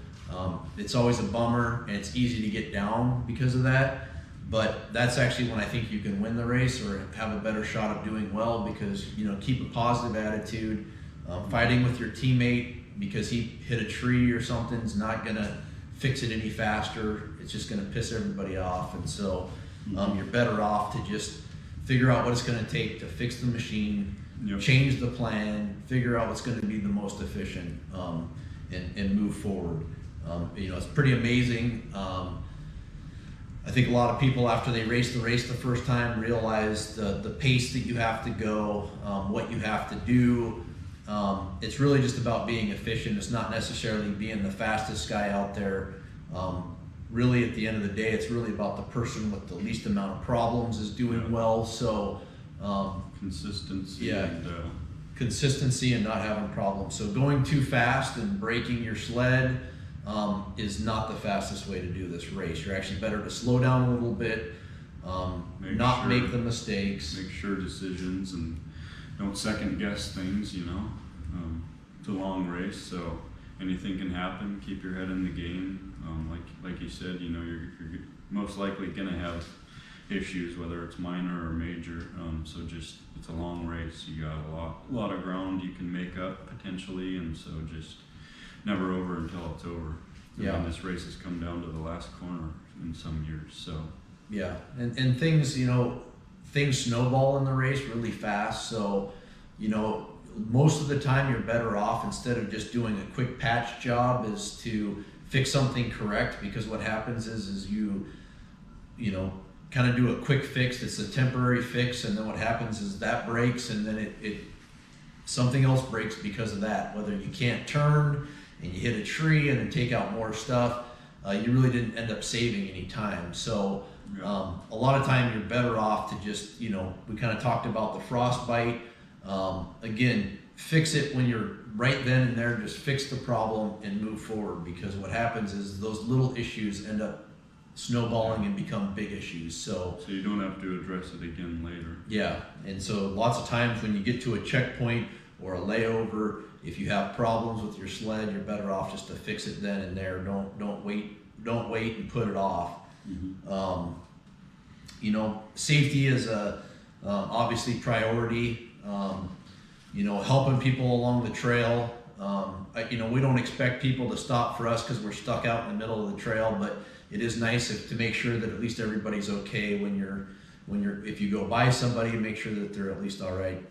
It's always a bummer, and it's easy to get down because of that, but that's actually when I think you can win the race or have a better shot of doing well, because, you know, keep a positive attitude. Fighting with your teammate because he hit a tree or something's not gonna fix it any faster. It's just gonna piss everybody off, and so you're better off to just figure out what it's going to take to fix the machine, change the plan, figure out what's going to be the most efficient, and move forward. You know, it's pretty amazing. I think a lot of people, after they race the race the first time, realize the pace that you have to go, what you have to do. It's really just about being efficient. It's not necessarily being the fastest guy out there. Really, at the end of the day, it's really about the person with the least amount of problems is doing well. So consistency. Consistency and not having problems. So going too fast and breaking your sled is not the fastest way to do this race. You're actually better to slow down a little bit, make the mistakes. Make sure decisions, and don't second guess things, you know. It's a long race, so anything can happen. Keep your head in the game. Like you said, you know, you're most likely going to have issues, whether it's minor or major. So just, it's a long race. You got a lot of ground you can make up potentially, and so just never over until it's over. Yeah. And this race has come down to the last corner in some years, so. Yeah, and things, things snowball in the race really fast. So, most of the time you're better off, instead of just doing a quick patch job, is to fix something correct, because what happens is you kind of do a quick fix. It's a temporary fix, and then what happens is that breaks, and then it something else breaks because of that. Whether you can't turn and you hit a tree and then take out more stuff, you really didn't end up saving any time. So a lot of time you're better off to just, we kind of talked about the frostbite. Again, fix it when you're right then and there. Just fix the problem and move forward, because what happens is those little issues end up snowballing and become big issues. So you don't have to address it again later. Yeah, and so lots of times when you get to a checkpoint or a layover, if you have problems with your sled, you're better off just to fix it then and there. Don't wait and put it off. Mm-hmm. Safety is obviously priority. Helping people along the trail. We don't expect people to stop for us because we're stuck out in the middle of the trail, but it is nice to make sure that at least everybody's okay if you go by somebody, make sure that they're at least all right.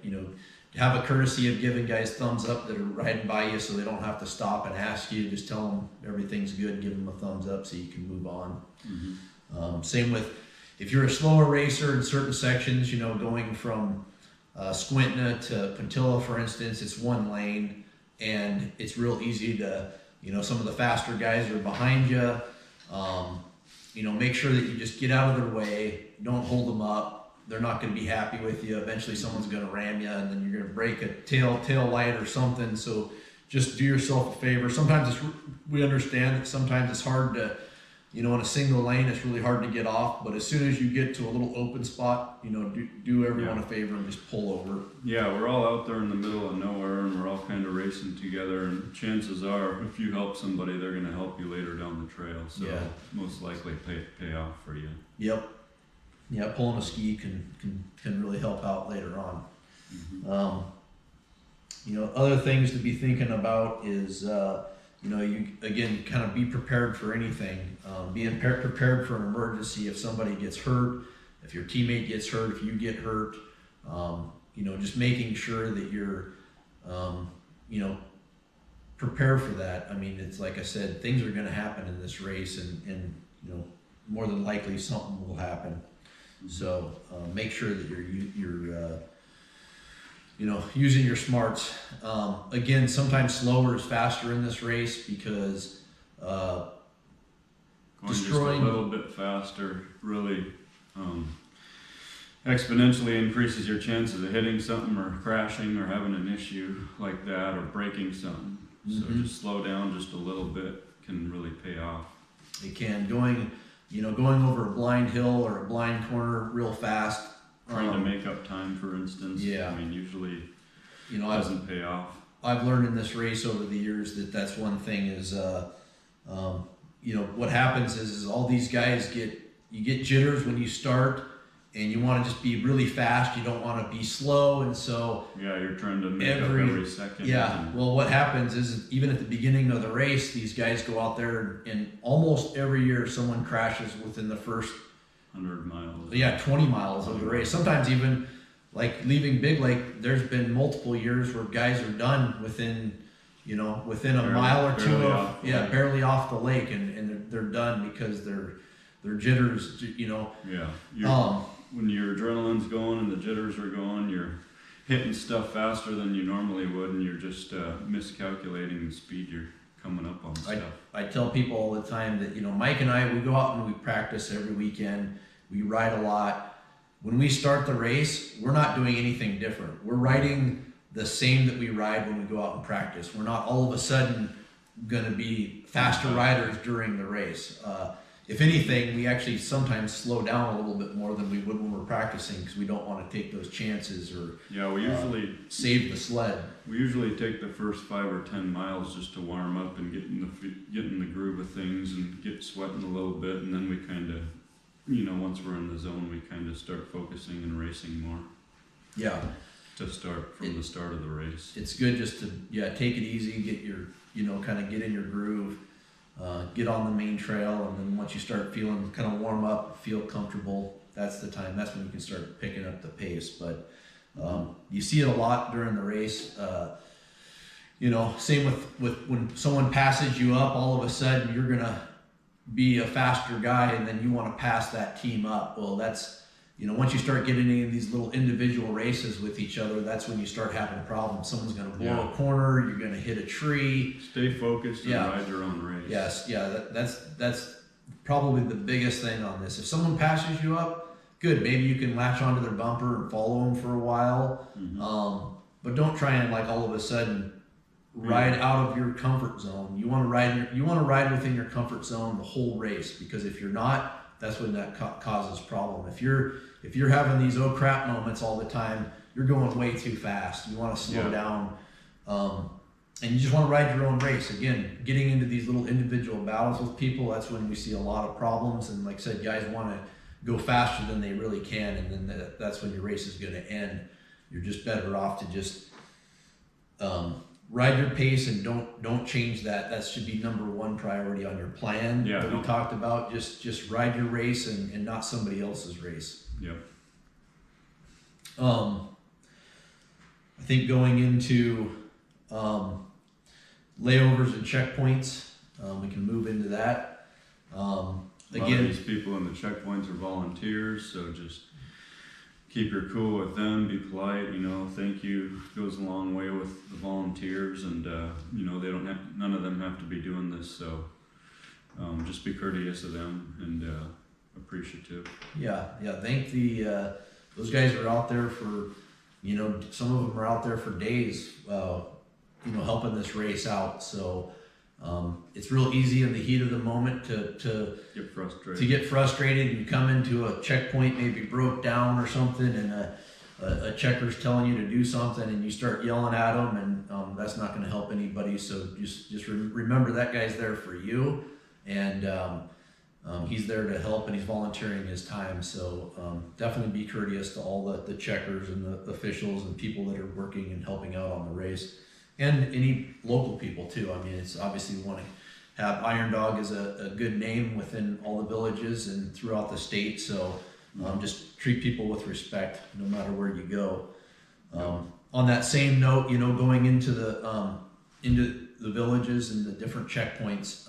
Have a courtesy of giving guys thumbs up that are riding by you, so they don't have to stop and ask you. Just tell them everything's good, give them a thumbs up so you can move on. Mm-hmm. Same with if you're a slower racer in certain sections, going from Squintna to Puntilla, for instance, it's one lane, and it's real easy to, some of the faster guys are behind you. Make sure that you just get out of their way. Don't hold them up. They're not going to be happy with you. Eventually someone's going to ram you, and then you're going to break a tail light or something. So just do yourself a favor. Sometimes we understand that sometimes it's hard to, in a single lane, it's really hard to get off. But as soon as you get to a little open spot, do everyone a favor and just pull over. Yeah, we're all out there in the middle of nowhere, and we're all kind of racing together. And chances are, if you help somebody, they're going to help you later down the trail. So most likely pay off for you. Yep. Yeah, pulling a ski can really help out later on. Mm-hmm. Other things to be thinking about is, you again kind of be prepared for anything. Being prepared for an emergency if somebody gets hurt, if your teammate gets hurt, if you get hurt. Just making sure that you're, prepared for that. I mean, it's like I said, things are going to happen in this race, and more than likely something will happen. So make sure that you're using your smarts. Again, sometimes slower is faster in this race, because going destroying just a little bit faster really exponentially increases your chances of hitting something or crashing or having an issue like that or breaking something. Mm-hmm. So just slow down just a little bit can really pay off. It can. Going over a blind hill or a blind corner real fast. Trying to make up time, for instance. Yeah. I mean, usually doesn't pay off. I've learned in this race over the years that that's one thing is, what happens is all these guys you get jitters when you start, and you want to just be really fast. You don't want to be slow, and so you're trying to make up every second. Yeah. Well, what happens is even at the beginning of the race, these guys go out there, and almost every year someone crashes within the first 100 miles. Yeah, 20 miles of the race. Sometimes even like leaving Big Lake, there's been multiple years where guys are done within a mile or two of barely off the lake, and they're done because their jitters. Yeah. When your adrenaline's going and the jitters are going, you're hitting stuff faster than you normally would, and you're just miscalculating the speed you're coming up on stuff. I tell people all the time that, Mike and I, we go out and we practice every weekend. We ride a lot. When we start the race, we're not doing anything different. We're riding the same that we ride when we go out and practice. We're not all of a sudden going to be faster riders during the race. If anything, we actually sometimes slow down a little bit more than we would when we're practicing, because we don't want to take those chances or we usually save the sled. We usually take the first 5 or 10 miles just to warm up and get in the groove of things and get sweating a little bit, and then we kind of, once we're in the zone, we kind of start focusing and racing more. Yeah. To start from the start of the race. It's good just to take it easy, get your kind of get in your groove, get on the main trail, and then once you start feeling kind of warm up, feel comfortable, that's the time. That's when you can start picking up the pace. But you see it a lot during the race. Same with when someone passes you up, all of a sudden you're gonna be a faster guy, and then you want to pass that team up. Well, that's once you start getting into these little individual races with each other, that's when you start having problems. Someone's going to blow a corner, you're going to hit a tree. Stay focused and ride your own race. Yes, that's probably the biggest thing on this. If someone passes you up, good. Maybe you can latch onto their bumper and follow them for a while. But don't try and all of a sudden ride out of your comfort zone. You want to ride within your comfort zone the whole race, because if you're not, that's when that causes problem. If you're having these oh crap moments all the time, you're going way too fast. You want to slow down, and you just want to ride your own race. Again, getting into these little individual battles with people, that's when we see a lot of problems. And like I said, guys want to go faster than they really can, and then that's when your race is going to end. You're just better off to just ride your pace and don't change that. That should be number one priority on your plan that we talked about. Just ride your race and not somebody else's race. Yep. I think going into layovers and checkpoints, we can move into that. Again, these people in the checkpoints are volunteers, so just keep your cool with them, be polite, thank you goes a long way with the volunteers, and none of them have to be doing this, so just be courteous of them and appreciative. Thank those guys are out there for, some of them are out there for days, helping this race out, so it's real easy in the heat of the moment to get frustrated. And you come into a checkpoint, maybe broke down or something, and a checker's telling you to do something, and you start yelling at them, and that's not going to help anybody. So just remember that guy's there for you, and he's there to help, and he's volunteering his time. So definitely be courteous to all the checkers and the officials and people that are working and helping out on the race. And any local people too. I mean, it's obviously we want to have Iron Dog as a good name within all the villages and throughout the state. So just treat people with respect no matter where you go. On that same note, going into the villages and the different checkpoints,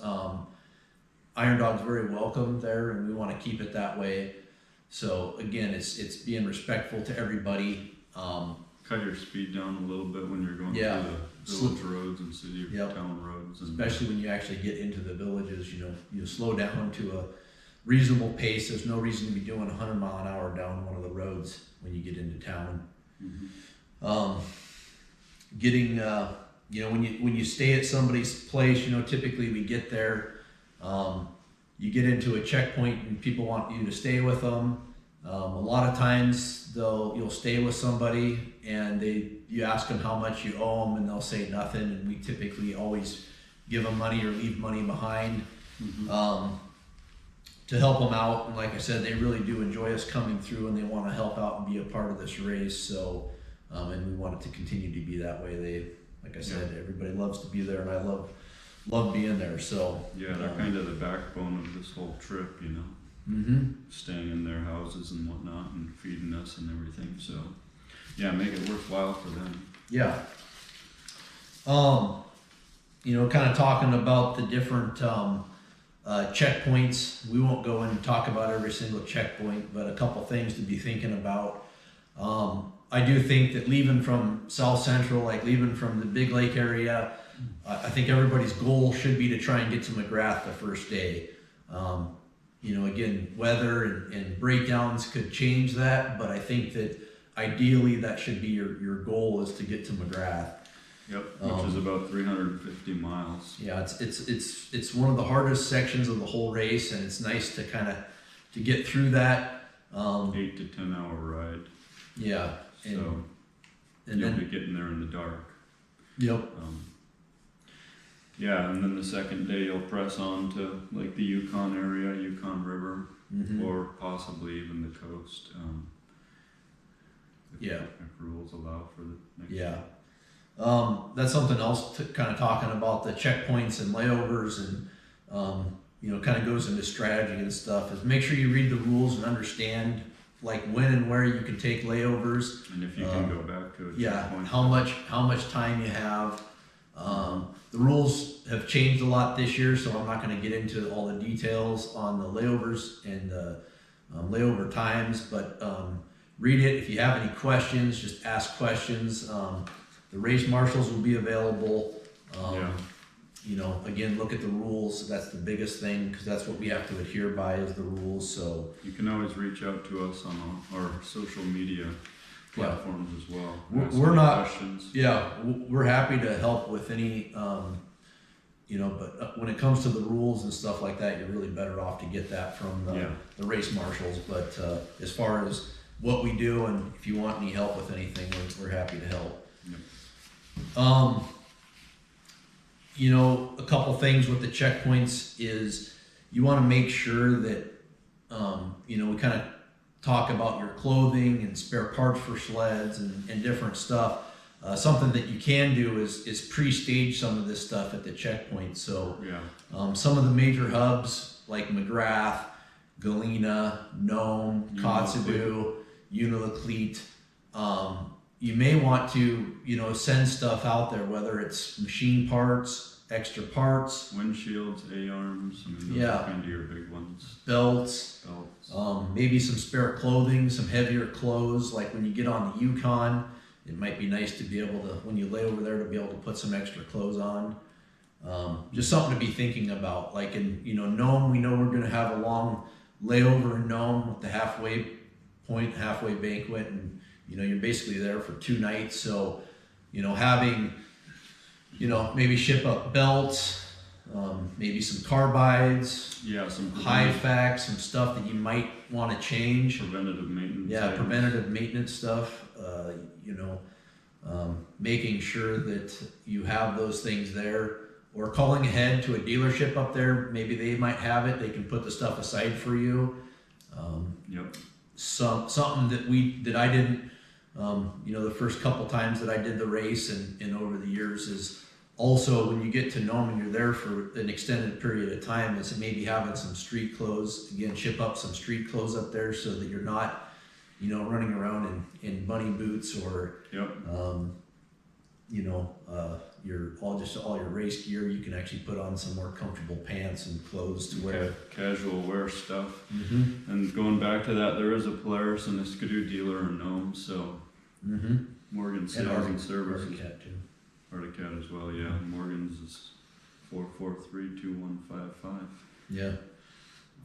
Iron Dog's very welcome there, and we want to keep it that way. So again, it's being respectful to everybody. Cut your speed down a little bit when you're going through the village roads and city town roads. Especially when you actually get into the villages, you slow down to a reasonable pace. There's no reason to be doing 100 mile an hour down one of the roads when you get into town. Getting, when you stay at somebody's place, typically we get there, you get into a checkpoint and people want you to stay with them. A lot of times you'll stay with somebody and you ask them how much you owe them, and they'll say nothing, and we typically always give them money or leave money behind to help them out. And like I said, they really do enjoy us coming through, and they want to help out and be a part of this race. So and we want it to continue to be that way. Like I said, everybody loves to be there, and I love being there. So they're kind of the backbone of this whole trip, staying in their houses and whatnot and feeding us and everything. So make it worthwhile for them. Kind of talking about the different checkpoints. We won't go in and talk about every single checkpoint, but a couple things to be thinking about. I do think that leaving from South Central, like leaving from the Big Lake area, I think everybody's goal should be to try and get to McGrath the first day. Again, weather and breakdowns could change that, but I think that ideally that should be your goal, is to get to McGrath. Which is about 350 miles. It's one of the hardest sections of the whole race, and it's nice to to get through that. 8 to 10 hour ride. And you'll be getting there in the dark. And then the second day you'll press on to like the Yukon area, Yukon River, or possibly even the coast. If rules allow for the next Yeah. year. That's something else to kind of talking about the checkpoints and layovers and, kind of goes into strategy and stuff is make sure you read the rules and understand like when and where you can take layovers. And if you can go back to a Yeah, checkpoint. how much time you have. The rules have changed a lot this year, so I'm not gonna get into all the details on the layovers and, layover times, but, read it. If you have any questions, just ask questions. The race marshals will be available. Again, look at the rules. That's the biggest thing because that's what we have to adhere by is the rules. So you can always reach out to us on our social media platforms as well. We're not. Questions. Yeah, we're happy to help with any. But when it comes to the rules and stuff like that, you're really better off to get that from the race marshals. But as far as what we do and if you want any help with anything, we're happy to help. Yep. A couple things with the checkpoints is you want to make sure that, we kind of talk about your clothing and spare parts for sleds and different stuff. Something that you can do is pre-stage some of this stuff at the checkpoint. So some of the major hubs like McGrath, Galena, Nome, Kotzebue, Unilaclete, you may want to, send stuff out there, whether it's machine parts, extra parts, windshields, A-arms. I mean, those are kind of your big ones. Belts. Maybe some spare clothing, some heavier clothes. Like when you get on the Yukon, it might be nice to be able to, when you lay over there, to be able to put some extra clothes on. Just something to be thinking about. Like in, Nome, we know we're going to have a long layover in Nome with the halfway point, halfway banquet, and you're basically there for 2 nights. So, having, maybe ship up belts, maybe some carbides, some high facts, some stuff that you might want to change. Preventative maintenance. Yeah, items. preventative maintenance stuff. Making sure that you have those things there, or calling ahead to a dealership up there. Maybe they might have it. They can put the stuff aside for you. Something that I didn't. The first couple times that I did the race and over the years is also when you get to Nome and you're there for an extended period of time, is maybe having some street clothes. Again, ship up some street clothes up there so that you're not, running around in bunny boots or, all your race gear. You can actually put on some more comfortable pants and clothes to wear. Casual wear stuff. Mm-hmm. And going back to that, there is a Polaris and a Skidoo dealer in Nome, so Morgan Sales and Services. Articat too. Articat as well, yeah. Morgan's is 443-2155. Yeah.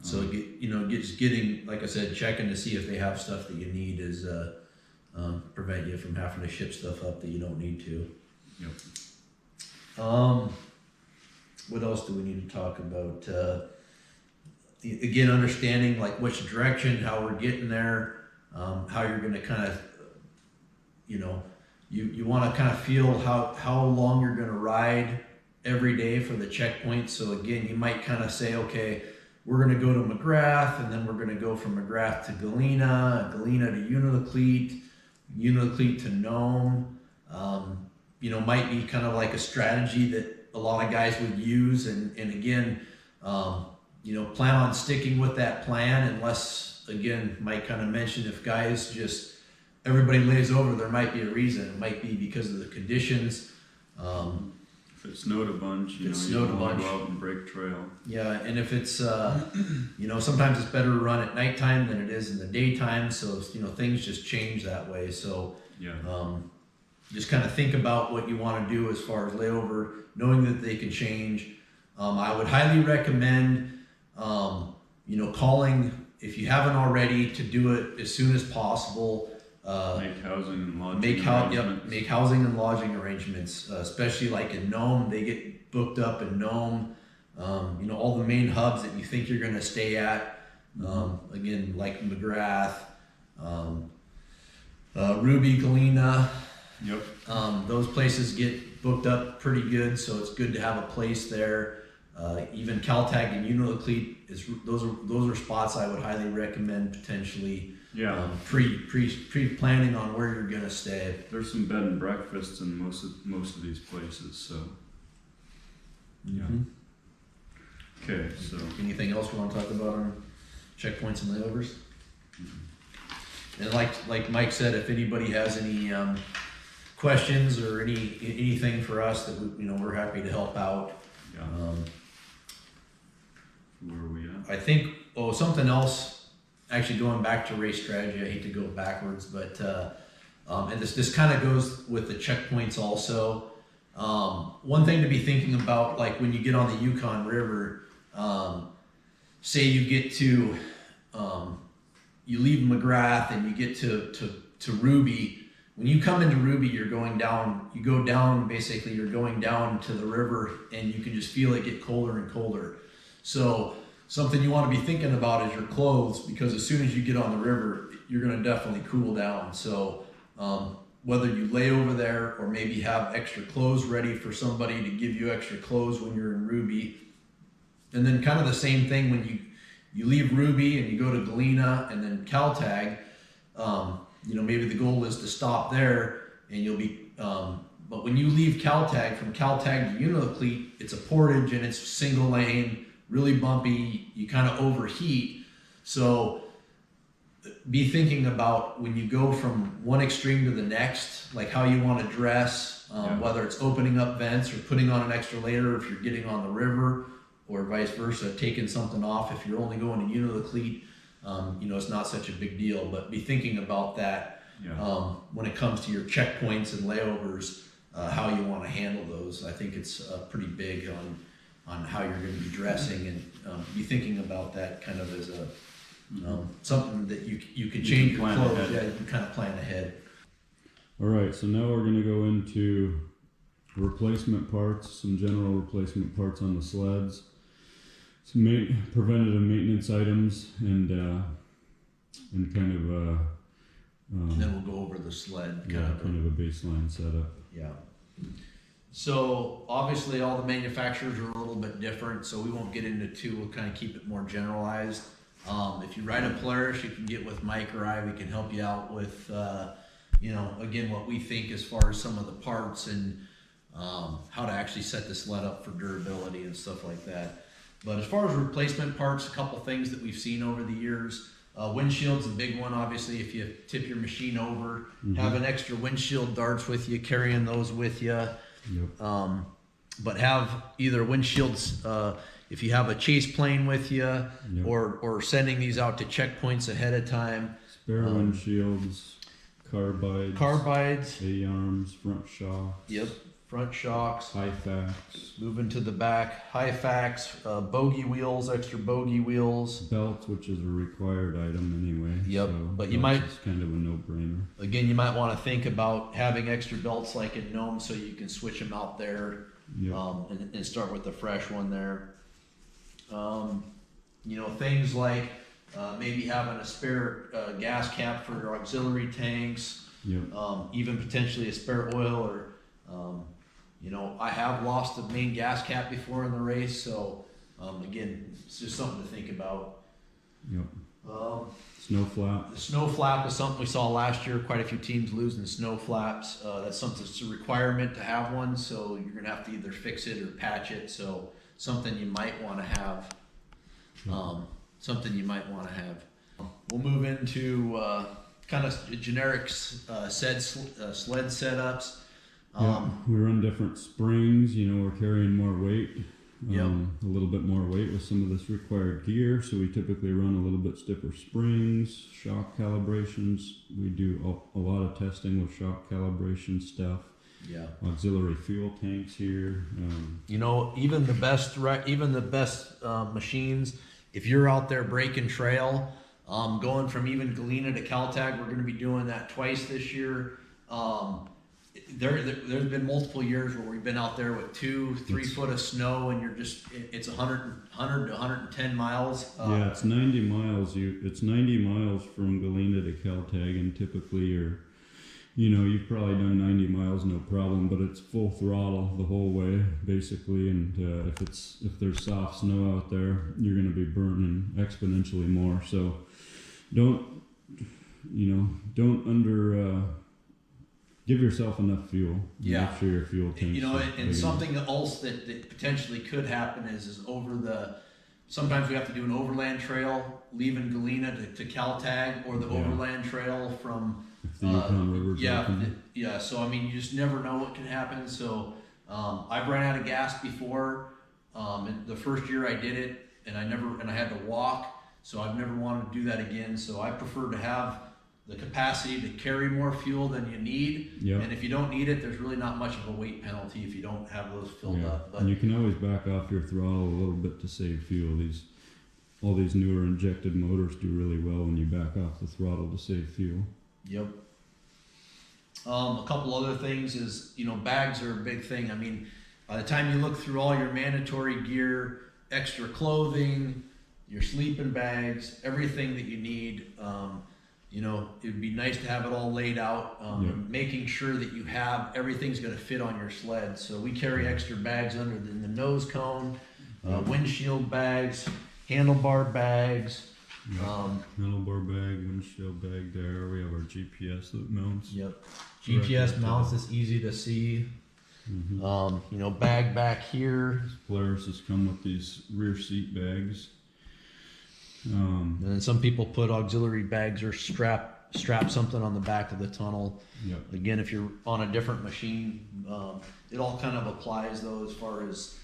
So just getting, like I said, checking to see if they have stuff that you need is prevent you from having to ship stuff up that you don't need to. Yep. What else do we need to talk about? Again, understanding like which direction, how we're getting there, how you're going to kind of, you want to kind of feel how long you're going to ride every day for the checkpoint. So again, you might kind of say, okay, we're going to go to McGrath, and then we're going to go from McGrath to Galena, Galena to Unilaclete, Unilaclete to Nome. Might be kind of like a strategy that a lot of guys would use. And again, plan on sticking with that plan unless, again, Mike kind of mentioned if guys just, everybody lays over, there might be a reason. It might be because of the conditions. If it snowed a bunch, you don't want to go out and break trail. Yeah, and if it's, sometimes it's better to run at nighttime than it is in the daytime. So, things just change that way. So, just kind of think about what you want to do as far as layover, knowing that they can change. I would highly recommend, calling, if you haven't already, to do it as soon as possible. Make housing and lodging make housing and lodging arrangements, especially like in Nome. They get booked up in Nome. All the main hubs that you think you're going to stay at. Again, like McGrath, Ruby, Galena. Yep. Those places get booked up pretty good, so it's good to have a place there. Even Caltag and Uniloclete those are spots I would highly recommend potentially. Yeah. Pre-planning on where you're gonna stay. There's some bed and breakfasts in most of these places, so yeah. Okay, so anything else we want to talk about on checkpoints and layovers? And like Mike said, if anybody has any questions or anything for us that we're happy to help out. Yeah. Where are we at? I think something else. Actually, going back to race strategy, I hate to go backwards, but and this kind of goes with the checkpoints also. One thing to be thinking about, like when you get on the Yukon River, say you get to you leave McGrath and you get to Ruby. When you come into Ruby, you're going down. You go down. Basically, you're going down to the river, and you can just feel it get colder and colder. So something you want to be thinking about is your clothes, because as soon as you get on the river, you're going to definitely cool down. So whether you lay over there or maybe have extra clothes ready for somebody to give you extra clothes when you're in Ruby. And then kind of the same thing when you leave Ruby and you go to Galena and then Caltag, maybe the goal is to stop there and you'll be, but when you leave Caltag, from Caltag to Uniloclete, it's a portage and it's single lane, really bumpy, you kind of overheat. So be thinking about when you go from one extreme to the next, like how you want to dress, whether it's opening up vents or putting on an extra layer if you're getting on the river, or vice versa, taking something off if you're only going to Uniloclete. It's not such a big deal, but be thinking about that when it comes to your checkpoints and layovers, how you want to handle those. I think it's pretty big on how you're going to be dressing, and be thinking about that kind of as a something that you could change your clothes. Ahead. Yeah, you can kind of plan ahead. All right, so now we're going to go into replacement parts, some general replacement parts on the sleds, some preventative maintenance items, and kind of Then we'll go over the sled. Kind of a baseline setup. Yeah. So obviously all the manufacturers are a little bit different, so we won't get into two. We'll kind of keep it more generalized. If you ride a Polaris, you can get with Mike or I. We can help you out with, again, what we think as far as some of the parts and how to actually set the sled up for durability and stuff like that. But as far as replacement parts, a couple things that we've seen over the years. Windshield's a big one, obviously. If you tip your machine over, have an extra windshield darts with you, carrying those with you. Yep. But have either windshields, if you have a chase plane with you, or sending these out to checkpoints ahead of time. Spare windshields, carbides, A-arms, front shocks. Yep, front shocks. High facts. Moving to the back, high facts, bogey wheels, extra bogey wheels. Belts, which is a required item anyway. Yep, so but you might. It's kind of a no-brainer. Again, you might want to think about having extra belts like in Nome, so you can switch them out there. Yep. And start with the fresh one there. Things like maybe having a spare gas cap for your auxiliary tanks. Yep. Even potentially a spare oil, or I have lost the main gas cap before in the race, so again, it's just something to think about. Yep. Snow flap. The snow flap is something we saw last year. Quite a few teams losing snow flaps. That's something that's a requirement to have one, so you're gonna have to either fix it or patch it. So something you might want to have. We'll move into kind of generic sled setups. We run different springs. We're carrying more weight. A little bit more weight with some of this required gear, so we typically run a little bit stiffer springs, shock calibrations. We do a lot of testing with shock calibration stuff. Yeah. Auxiliary fuel tanks here. Even the best machines, if you're out there breaking trail, going from even Galena to Caltag, we're going to be doing that twice this year. There's been multiple years where we've been out there with 2-3 foot of snow, and it's 100 to 110 miles. It's 90 miles. It's 90 miles from Galena to Caltag, and typically you know, you've probably done 90 miles no problem, but it's full throttle the whole way basically, and if there's soft snow out there, you're going to be burning exponentially more. So don't give yourself enough fuel. Yeah. Make sure your fuel tank. You know, and something else that potentially could happen is sometimes we have to do an overland trail leaving Galena to Caltag, or the overland trail from if the Yukon River's open. So I mean, you just never know what can happen. So I've run out of gas before. The first year I did it, and I had to walk. So I've never wanted to do that again. So I prefer to have the capacity to carry more fuel than you need. Yep. And if you don't need it, there's really not much of a weight penalty if you don't have those filled up. But and you can always back off your throttle a little bit to save fuel. All these newer injected motors do really well when you back off the throttle to save fuel. Yep. A couple other things is, you know, bags are a big thing. I mean, by the time you look through all your mandatory gear, extra clothing, your sleeping bags, everything that you need, you know, it'd be nice to have it all laid out, making sure that you have everything's going to fit on your sled. So we carry extra bags in the nose cone, windshield bags, handlebar bags. Handlebar bag, windshield bag there. We have our GPS loop mounts. Yep. GPS mounts is easy to see. You know, bag back here. Polaris has come with these rear seat bags. And then some people put auxiliary bags or strap something on the back of the tunnel. Yep. Again, if you're on a different machine, it all kind of applies though as far as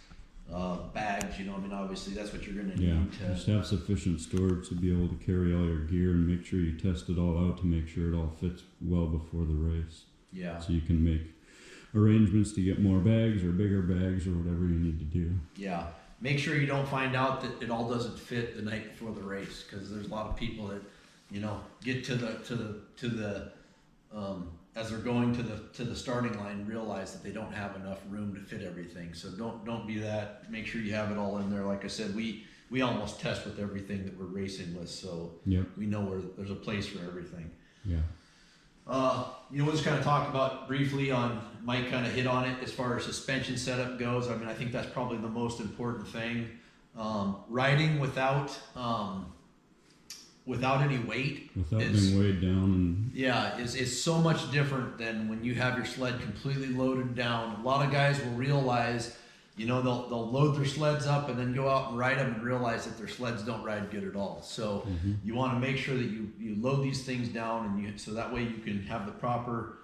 bags. You know, I mean, obviously that's what you're going to need to just have sufficient storage to be able to carry all your gear, and make sure you test it all out to make sure it all fits well before the race. Yeah. So you can make arrangements to get more bags or bigger bags or whatever you need to do. Yeah. Make sure you don't find out that it all doesn't fit the night before the race, because there's a lot of people that, you know, get to the as they're going to the starting line, realize that they don't have enough room to fit everything. So don't be that. Make sure you have it all in there. Like I said, we almost test with everything that we're racing with, so we know where there's a place for everything. Yeah. You know, we'll just kind of talk about briefly on, Mike kind of hit on it as far as suspension setup goes. I mean, I think that's probably the most important thing. Riding without any weight. Without being weighed down. Is so much different than when you have your sled completely loaded down. A lot of guys will realize, you know, they'll load their sleds up and then go out and ride them and realize that their sleds don't ride good at all. So you want to make sure that you load these things down, and so that way you can have the proper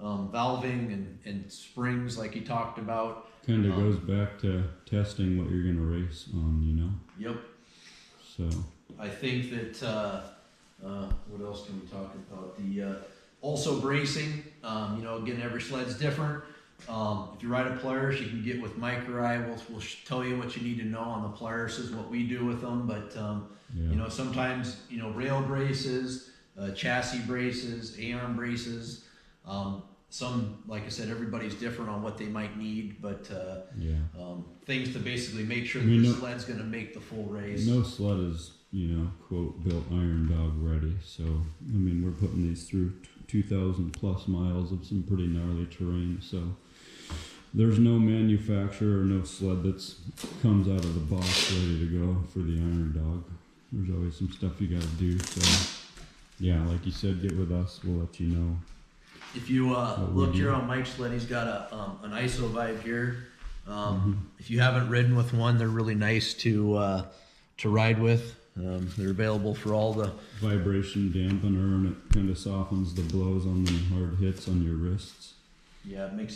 valving and springs like you talked about. Kind of goes back to testing what you're going to race on, you know? Yep. So I think that, what else can we talk about? Also bracing, you know, again, every sled's different. If you ride a Polaris, you can get with Mike or I. We'll tell you what you need to know on the Polaris is what we do with them. But you know, sometimes, you know, rail braces, chassis braces, A-arm braces. Some, like I said, everybody's different on what they might need. But things to basically make sure that the sled's going to make the full race. No sled is, you know, quote, built Iron Dog ready. So I mean, we're putting these through 2,000 plus miles of some pretty gnarly terrain. So there's no manufacturer or no sled that's comes out of the box ready to go for the Iron Dog. There's always some stuff you got to do. So yeah, like you said, get with us. We'll let you know. If you look here on Mike's sled, he's got an ISO Vibe here. If you haven't ridden with one, they're really nice to ride with. They're available for all the vibration dampener, and it kind of softens the blows on the hard hits on your wrists. Yeah, it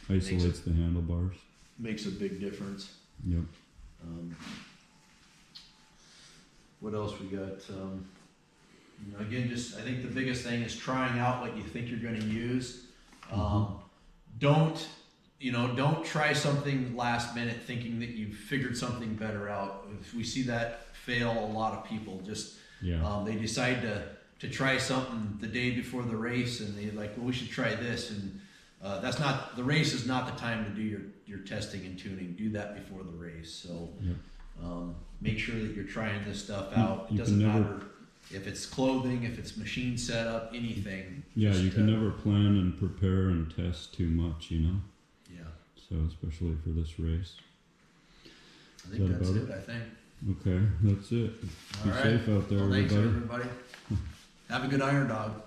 isolates the handlebars. Makes a big difference. Yep. What else we got? You know, again, just I think the biggest thing is trying out what you think you're going to use. Don't try something last minute thinking that you've figured something better out. If we see that fail, a lot of people just they decide to try something the day before the race, and they're like, well, we should try this, and the race is not the time to do your testing and tuning. Do that before the race. So make sure that you're trying this stuff out. It doesn't matter. if it's clothing, if it's machine setup, anything. Yeah, just, you can never plan and prepare and test too much, you know? Yeah. So, especially for this race. I think that's it, I think. Okay, that's it. Be All right. safe out there, Well, thanks, everybody. everybody. Have a good Iron Dog.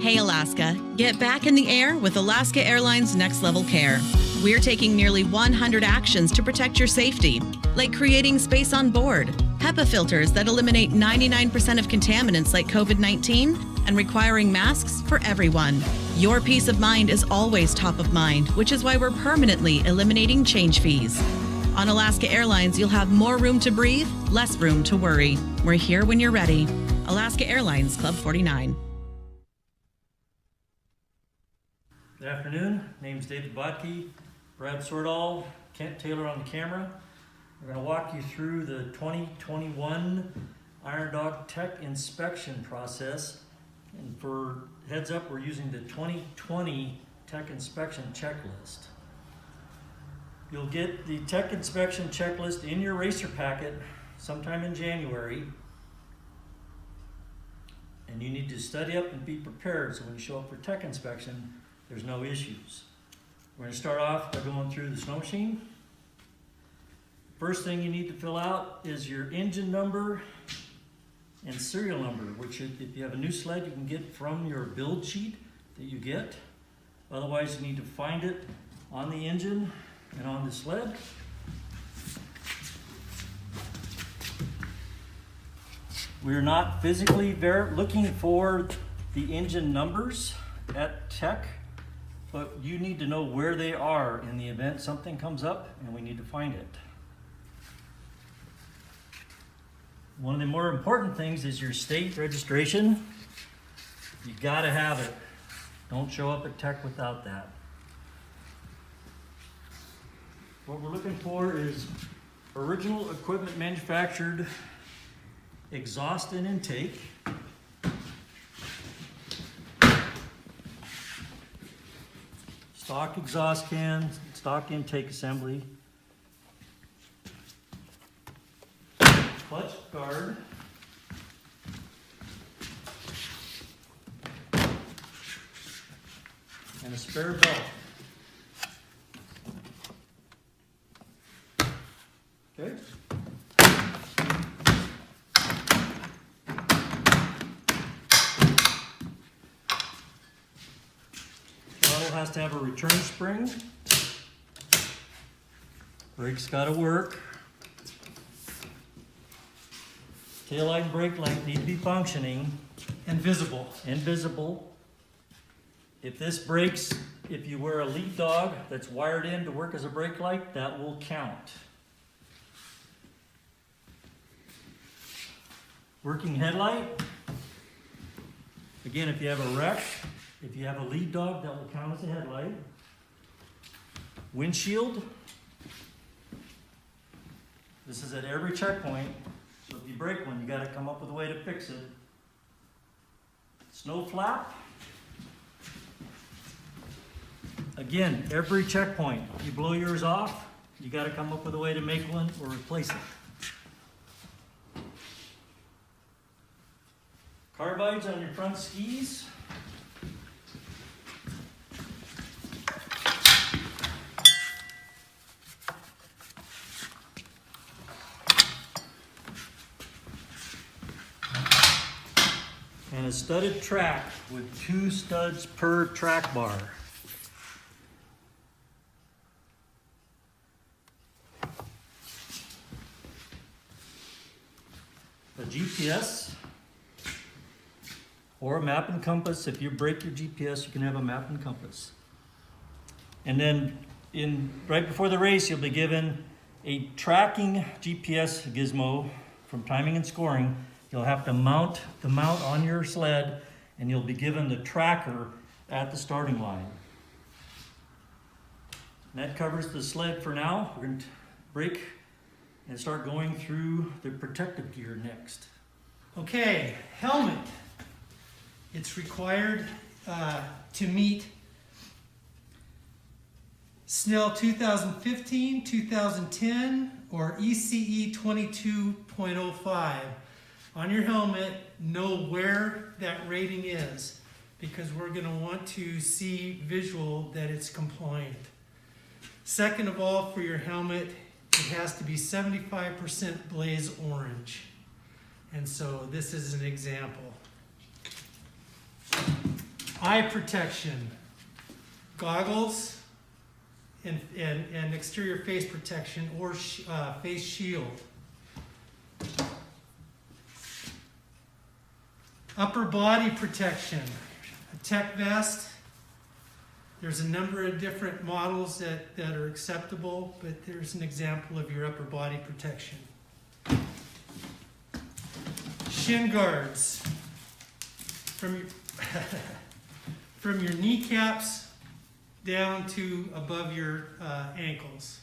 Hey Alaska, get back in the air with Alaska Airlines Next Level Care. We're taking nearly 100 actions to protect your safety, like creating space on board, HEPA filters that eliminate 99% of contaminants like COVID-19, and requiring masks for everyone. Your peace of mind is always top of mind, which is why we're permanently eliminating change fees. On Alaska Airlines, you'll have more room to breathe, less room to worry. We're here when you're ready. Alaska Airlines Club 49. Good afternoon. Name's David Bodke, Brad Sordahl, Kent Taylor on the camera. We're going to walk you through the 2021 Iron Dog Tech Inspection process. And for heads up, we're using the 2020 Tech Inspection Checklist. You'll get the Tech Inspection Checklist in your racer packet sometime in January. And you need to study up and be prepared so when you show up for tech inspection, there's no issues. We're going to start off by going through the snow machine. First thing you need to fill out is your engine number and serial number, which if you have a new sled, you can get from your build sheet that you get. Otherwise, you need to find it on the engine and on the sled. We're not physically looking for the engine numbers at Tech, but you need to know where they are in the event something comes up and we need to find it. One of the more important things is your state registration. You gotta have it. Don't show up at Tech without that. What we're looking for is original equipment manufactured exhaust and intake. Stock exhaust can, stock intake assembly. Clutch guard. And a spare belt. Okay. Throttle has to have a return spring. Brake's got to work. Taillight and brake light need to be functioning. And visible. And visible. If this breaks, if you wear a lead dog that's wired in to work as a brake light, that will count. Working headlight. Again, if you have a wreck, if you have a lead dog, that will count as a headlight. Windshield. This is at every checkpoint, so if you break one, you got to come up with a way to fix it. Snow flap. Again, every checkpoint, you blow yours off, you got to come up with a way to make one or replace it. Carbides on your front skis. And a studded track with 2 studs per track bar. A GPS or a map and compass. If you break your GPS, you can have a map and compass. And then right before the race, you'll be given a tracking GPS gizmo from timing and scoring. You'll have to mount the mount on your sled, and you'll be given the tracker at the starting line. And that covers the sled for now. We're going to break and start going through the protective gear next. Okay, helmet. It's required to meet SNEL 2015, 2010, or ECE 22.05. on your helmet, know where that rating is, because we're going to want to see visual that it's compliant. Second of all, for your helmet, it has to be 75% blaze orange. And so this is an example. Eye protection, goggles, and exterior face protection or face shield. Upper body protection, a tech vest. There's a number of different models that are acceptable, but there's an example of your upper body protection. Shin guards from your from your kneecaps down to above your ankles.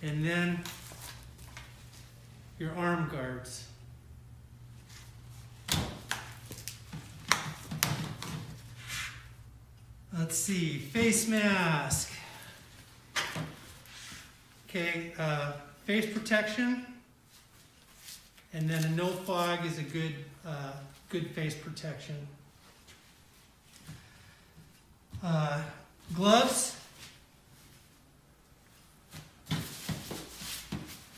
And then your arm guards. Let's see, face mask. Okay, face protection. And then a no fog is a good face protection. Gloves.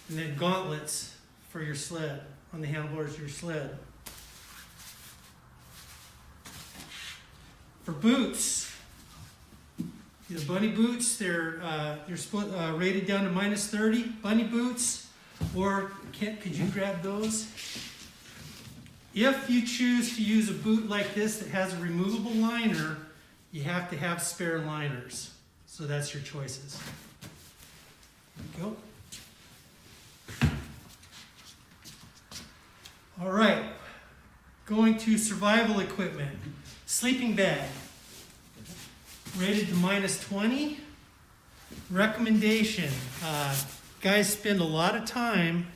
And then gauntlets for your sled, on the handlebars of your sled. For boots, the bunny boots, they're split, rated down to -30. Bunny boots, or Kent, could you grab those? If you choose to use a boot like this that has a removable liner, you have to have spare liners. So that's your choices. There you go. All right, going to survival equipment. Sleeping bag, rated to -20. Recommendation, guys spend a lot of time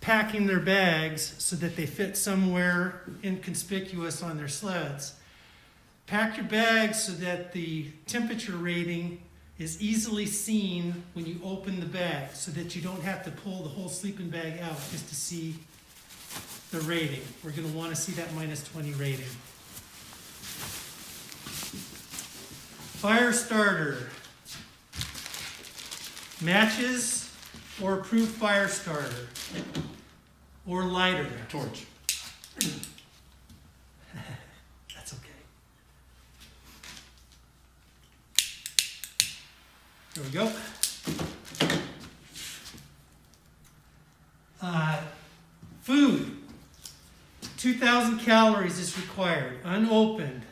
packing their bags so that they fit somewhere inconspicuous on their sleds. Pack your bags so that the temperature rating is easily seen when you open the bag, so that you don't have to pull the whole sleeping bag out just to see the rating. We're going to want to see that -20 rating. Fire starter. Matches or approved fire starter. Or lighter. Torch. That's okay. There we go. Food. 2,000 calories is required, unopened.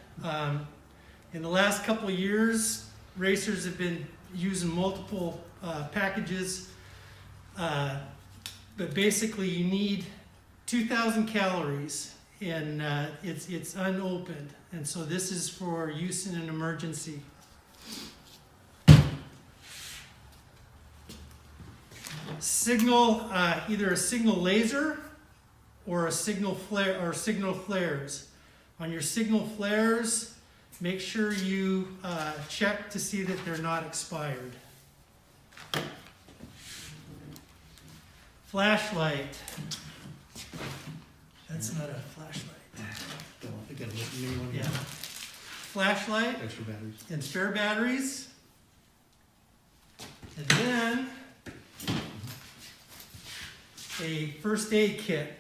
In the last couple of years, racers have been using multiple packages, but basically you need 2,000 calories, and it's unopened, and so this is for use in an emergency. Signal, either a signal laser or a signal flare, or signal flares. On your signal flares, make sure you check to see that they're not expired. Flashlight. That's not a flashlight. I got a new one. Yeah. Flashlight. Extra batteries. And spare batteries. And then a first aid kit.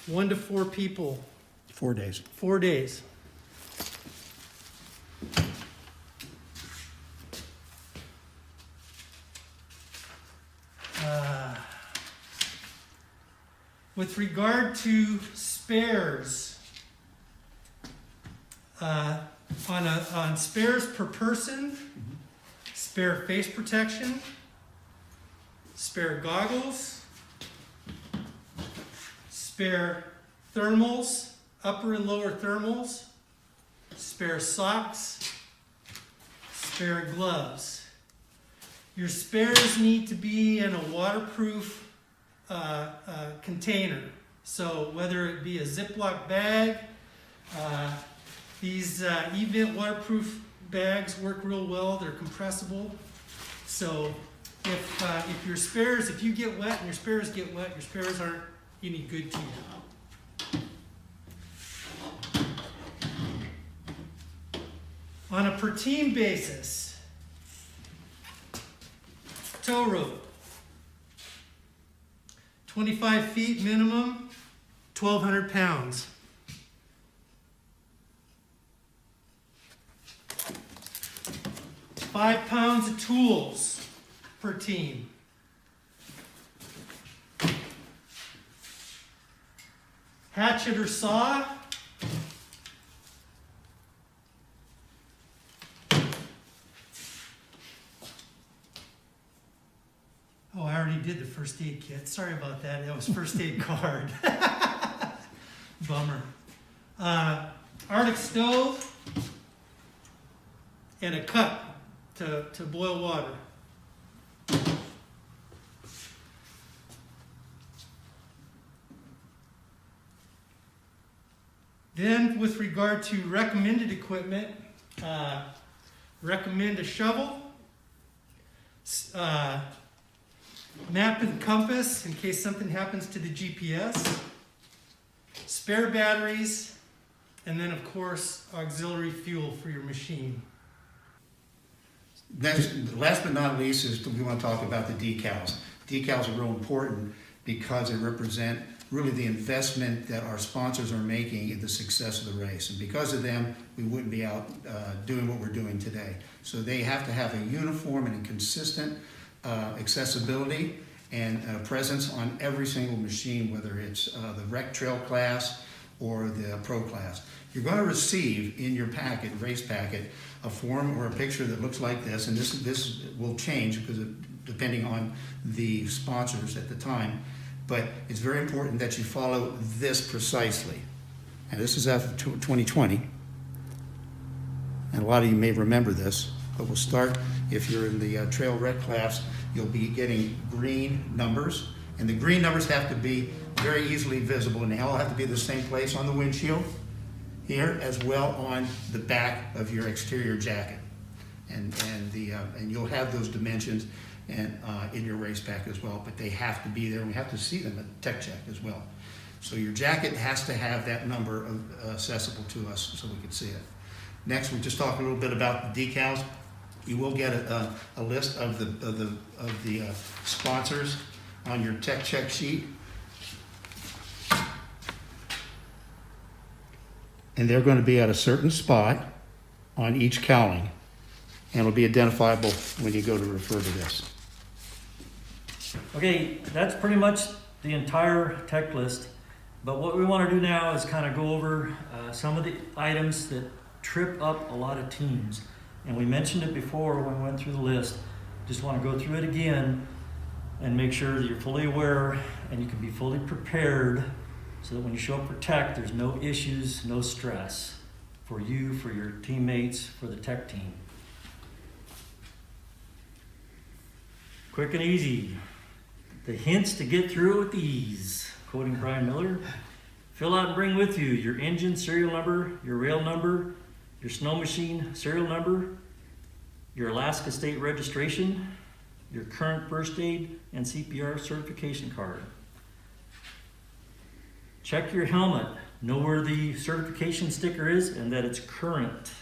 1 to 4 people. 4 days. 4 days. With regard to spares, on spares per person, spare face protection, spare goggles, spare thermals, upper and lower thermals, spare socks, spare gloves. Your spares need to be in a waterproof container. So whether it be a Ziploc bag, these event waterproof bags work real well. They're compressible. So if your spares, if you get wet and your spares get wet, your spares aren't any good to you. On a per team basis, tow rope, 25 feet minimum, 1,200 pounds. Five pounds of tools per team. Hatchet or saw. Oh, I already did the first aid kit. Sorry about that. That was first aid card. Bummer. Arctic stove and a cup to boil water. Then, with regard to recommended equipment, recommend a shovel, map and compass in case something happens to the GPS, spare batteries, and then, of course, auxiliary fuel for your machine. Last but not least is we want to talk about the decals. Decals are real important because they represent really the investment that our sponsors are making in the success of the race. And because of them, we wouldn't be out doing what we're doing today. So they have to have a uniform and a consistent accessibility and presence on every single machine, whether it's the Rec Trail class or the Pro class. You're going to receive in your packet, race packet, a form or a picture that looks like this, and this will change because depending on the sponsors at the time. But it's very important that you follow this precisely. And this is after 2020. And a lot of you may remember this, but we'll start, if you're in the Trail Rec class, you'll be getting green numbers. And the green numbers have to be very easily visible, and they all have to be the same place on the windshield here, as well on the back of your exterior jacket. And you'll have those dimensions and in your race pack as well, but they have to be there, and we have to see them at tech check as well. So your jacket has to have that number accessible to us so we can see it. Next, we just talk a little bit about the decals. You will get a list of the sponsors on your tech check sheet, and they're going to be at a certain spot on each cowling, and it'll be identifiable when you go to refer to this. Okay, that's pretty much the entire tech list. But what we want to do now is kind of go over some of the items that trip up a lot of teams. And we mentioned it before when we went through the list. Just want to go through it again and make sure that you're fully aware and you can be fully prepared so that when you show up for tech, there's no issues, no stress for you, for your teammates, for the tech team. Quick and easy. The hints to get through with ease. Quoting Brian Miller. Fill out and bring with you your engine serial number, your rail number, your snow machine serial number, your Alaska State registration, your current first aid and CPR certification card. Check your helmet. Know where the certification sticker is and that it's current.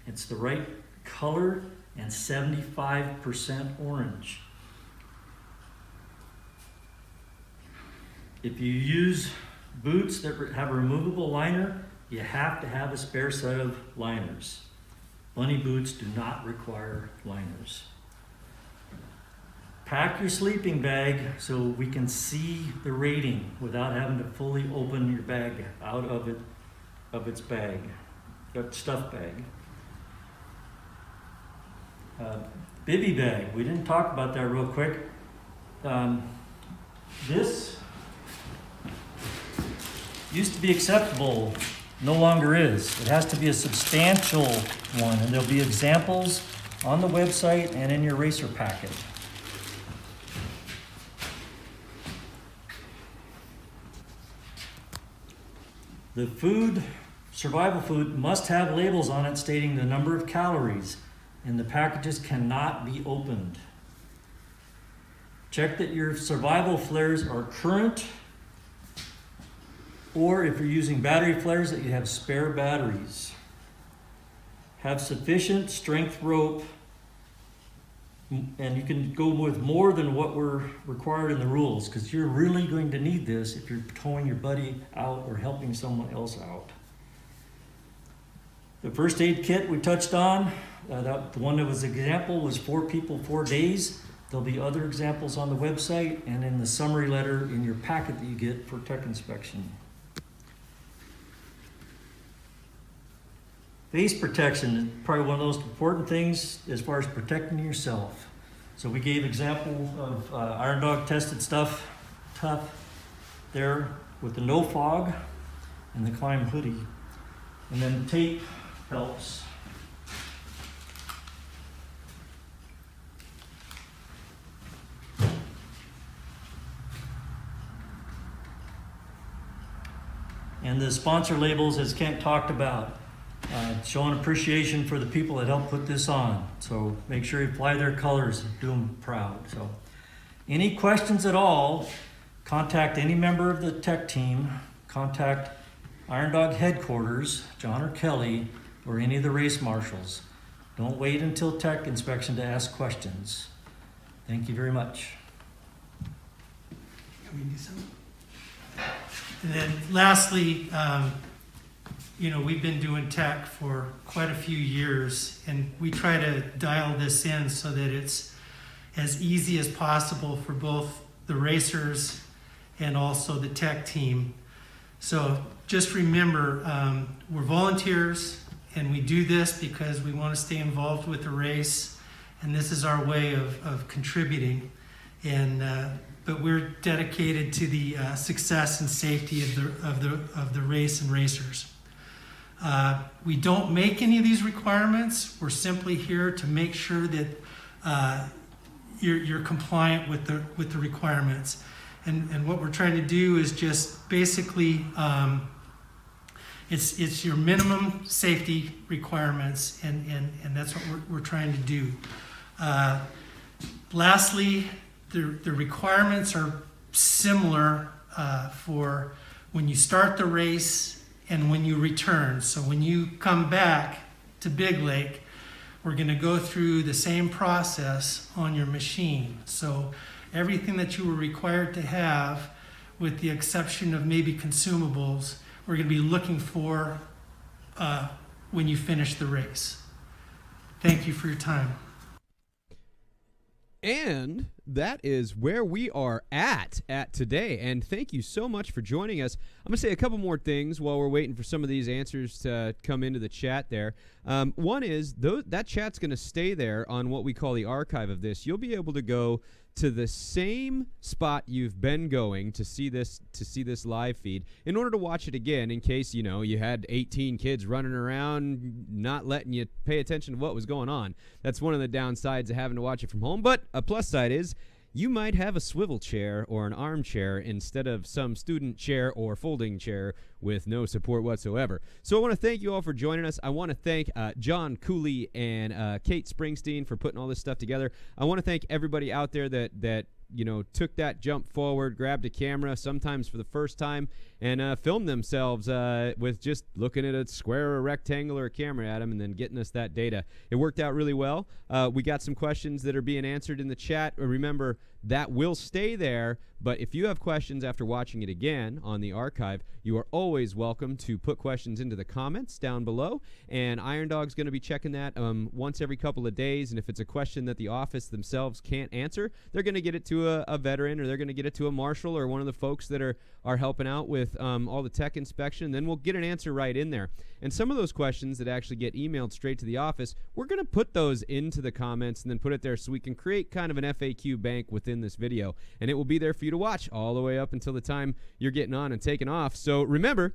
It's the right color and 75% orange. If you use boots that have a removable liner, you have to have a spare set of liners. Bunny boots do not require liners. Pack your sleeping bag so we can see the rating without having to fully open your bag out of its bag, that stuff bag. Bivy bag, we didn't talk about that real quick. This used to be acceptable, no longer is. It has to be a substantial one, and there'll be examples on the website and in your racer packet. The food, survival food, must have labels on it stating the number of calories, and the packages cannot be opened. Check that your survival flares are current or if you're using battery flares, that you have spare batteries. Have sufficient strength rope, and you can go with more than what were required in the rules, because you're really going to need this if you're towing your buddy out or helping someone else out. The first aid kit we touched on, the one that was example was 4 people, 4 days. There'll be other examples on the website and in the summary letter in your packet that you get for tech inspection. Face protection is probably one of the most important things as far as protecting yourself. So we gave example of Iron Dog tested stuff, tough there with the no fog and the climb hoodie. And then tape helps. And the sponsor labels, as Kent talked about, showing appreciation for the people that helped put this on. So make sure you fly their colors, do them proud. So any questions at all, contact any member of the tech team, contact Iron Dog headquarters, John or Kelly, or any of the race marshals. Don't wait until tech inspection to ask questions. Thank you very much. Can we do something? And then lastly, we've been doing tech for quite a few years, and we try to dial this in so that it's as easy as possible for both the racers and also the tech team. So just remember, we're volunteers, and we do this because we want to stay involved with the race, and this is our way of contributing. But we're dedicated to the success and safety of the race and racers. We don't make any of these requirements. We're simply here to make sure that you're compliant with the requirements. And what we're trying to do is just basically it's your minimum safety requirements, and that's what we're trying to do. Lastly, the requirements are similar for when you start the race and when you return. So when you come back to Big Lake, we're going to go through the same process on your machine. So everything that you were required to have, with the exception of maybe consumables, we're going to be looking for when you finish the race. Thank you for your time. And that is where we are at today. And thank you so much for joining us. I'm going to say a couple more things while we're waiting for some of these answers to come into the chat there. One is that chat's going to stay there on what we call the archive of this. You'll be able to go to the same spot you've been going to see this live feed in order to watch it again, in case you had 18 kids running around not letting you pay attention to what was going on. That's one of the downsides of having to watch it from home. But a plus side is you might have a swivel chair or an armchair instead of some student chair or folding chair with no support whatsoever. So I want to thank you all for joining us. I want to thank John Cooley and Kate Springsteen for putting all this stuff together. I want to thank everybody out there that took that jump forward, grabbed a camera, sometimes for the first time, and filmed themselves with just looking at a square or a rectangle or a camera at them and then getting us that data. It worked out really well. We got some questions that are being answered in the chat. Remember, that will stay there, but if you have questions after watching it again on the archive, you are always welcome to put questions into the comments down below, and Iron Dog's going to be checking that once every couple of days, and if it's a question that the office themselves can't answer, they're going to get it to a veteran, or they're going to get it to a marshal or one of the folks that are helping out with all the tech inspection, and then we'll get an answer right in there. And some of those questions that actually get emailed straight to the office, we're going to put those into the comments and then put it there so we can create kind of an FAQ bank within this video, and it will be there for you to watch all the way up until the time you're getting on and taking off. So remember,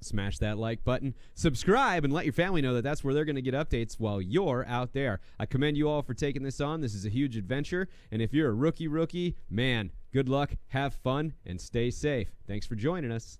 smash that like button, subscribe, and let your family know that that's where they're going to get updates while you're out there. I commend you all for taking this on. This is a huge adventure, and if you're a rookie, man, good luck, have fun, and stay safe. Thanks for joining us.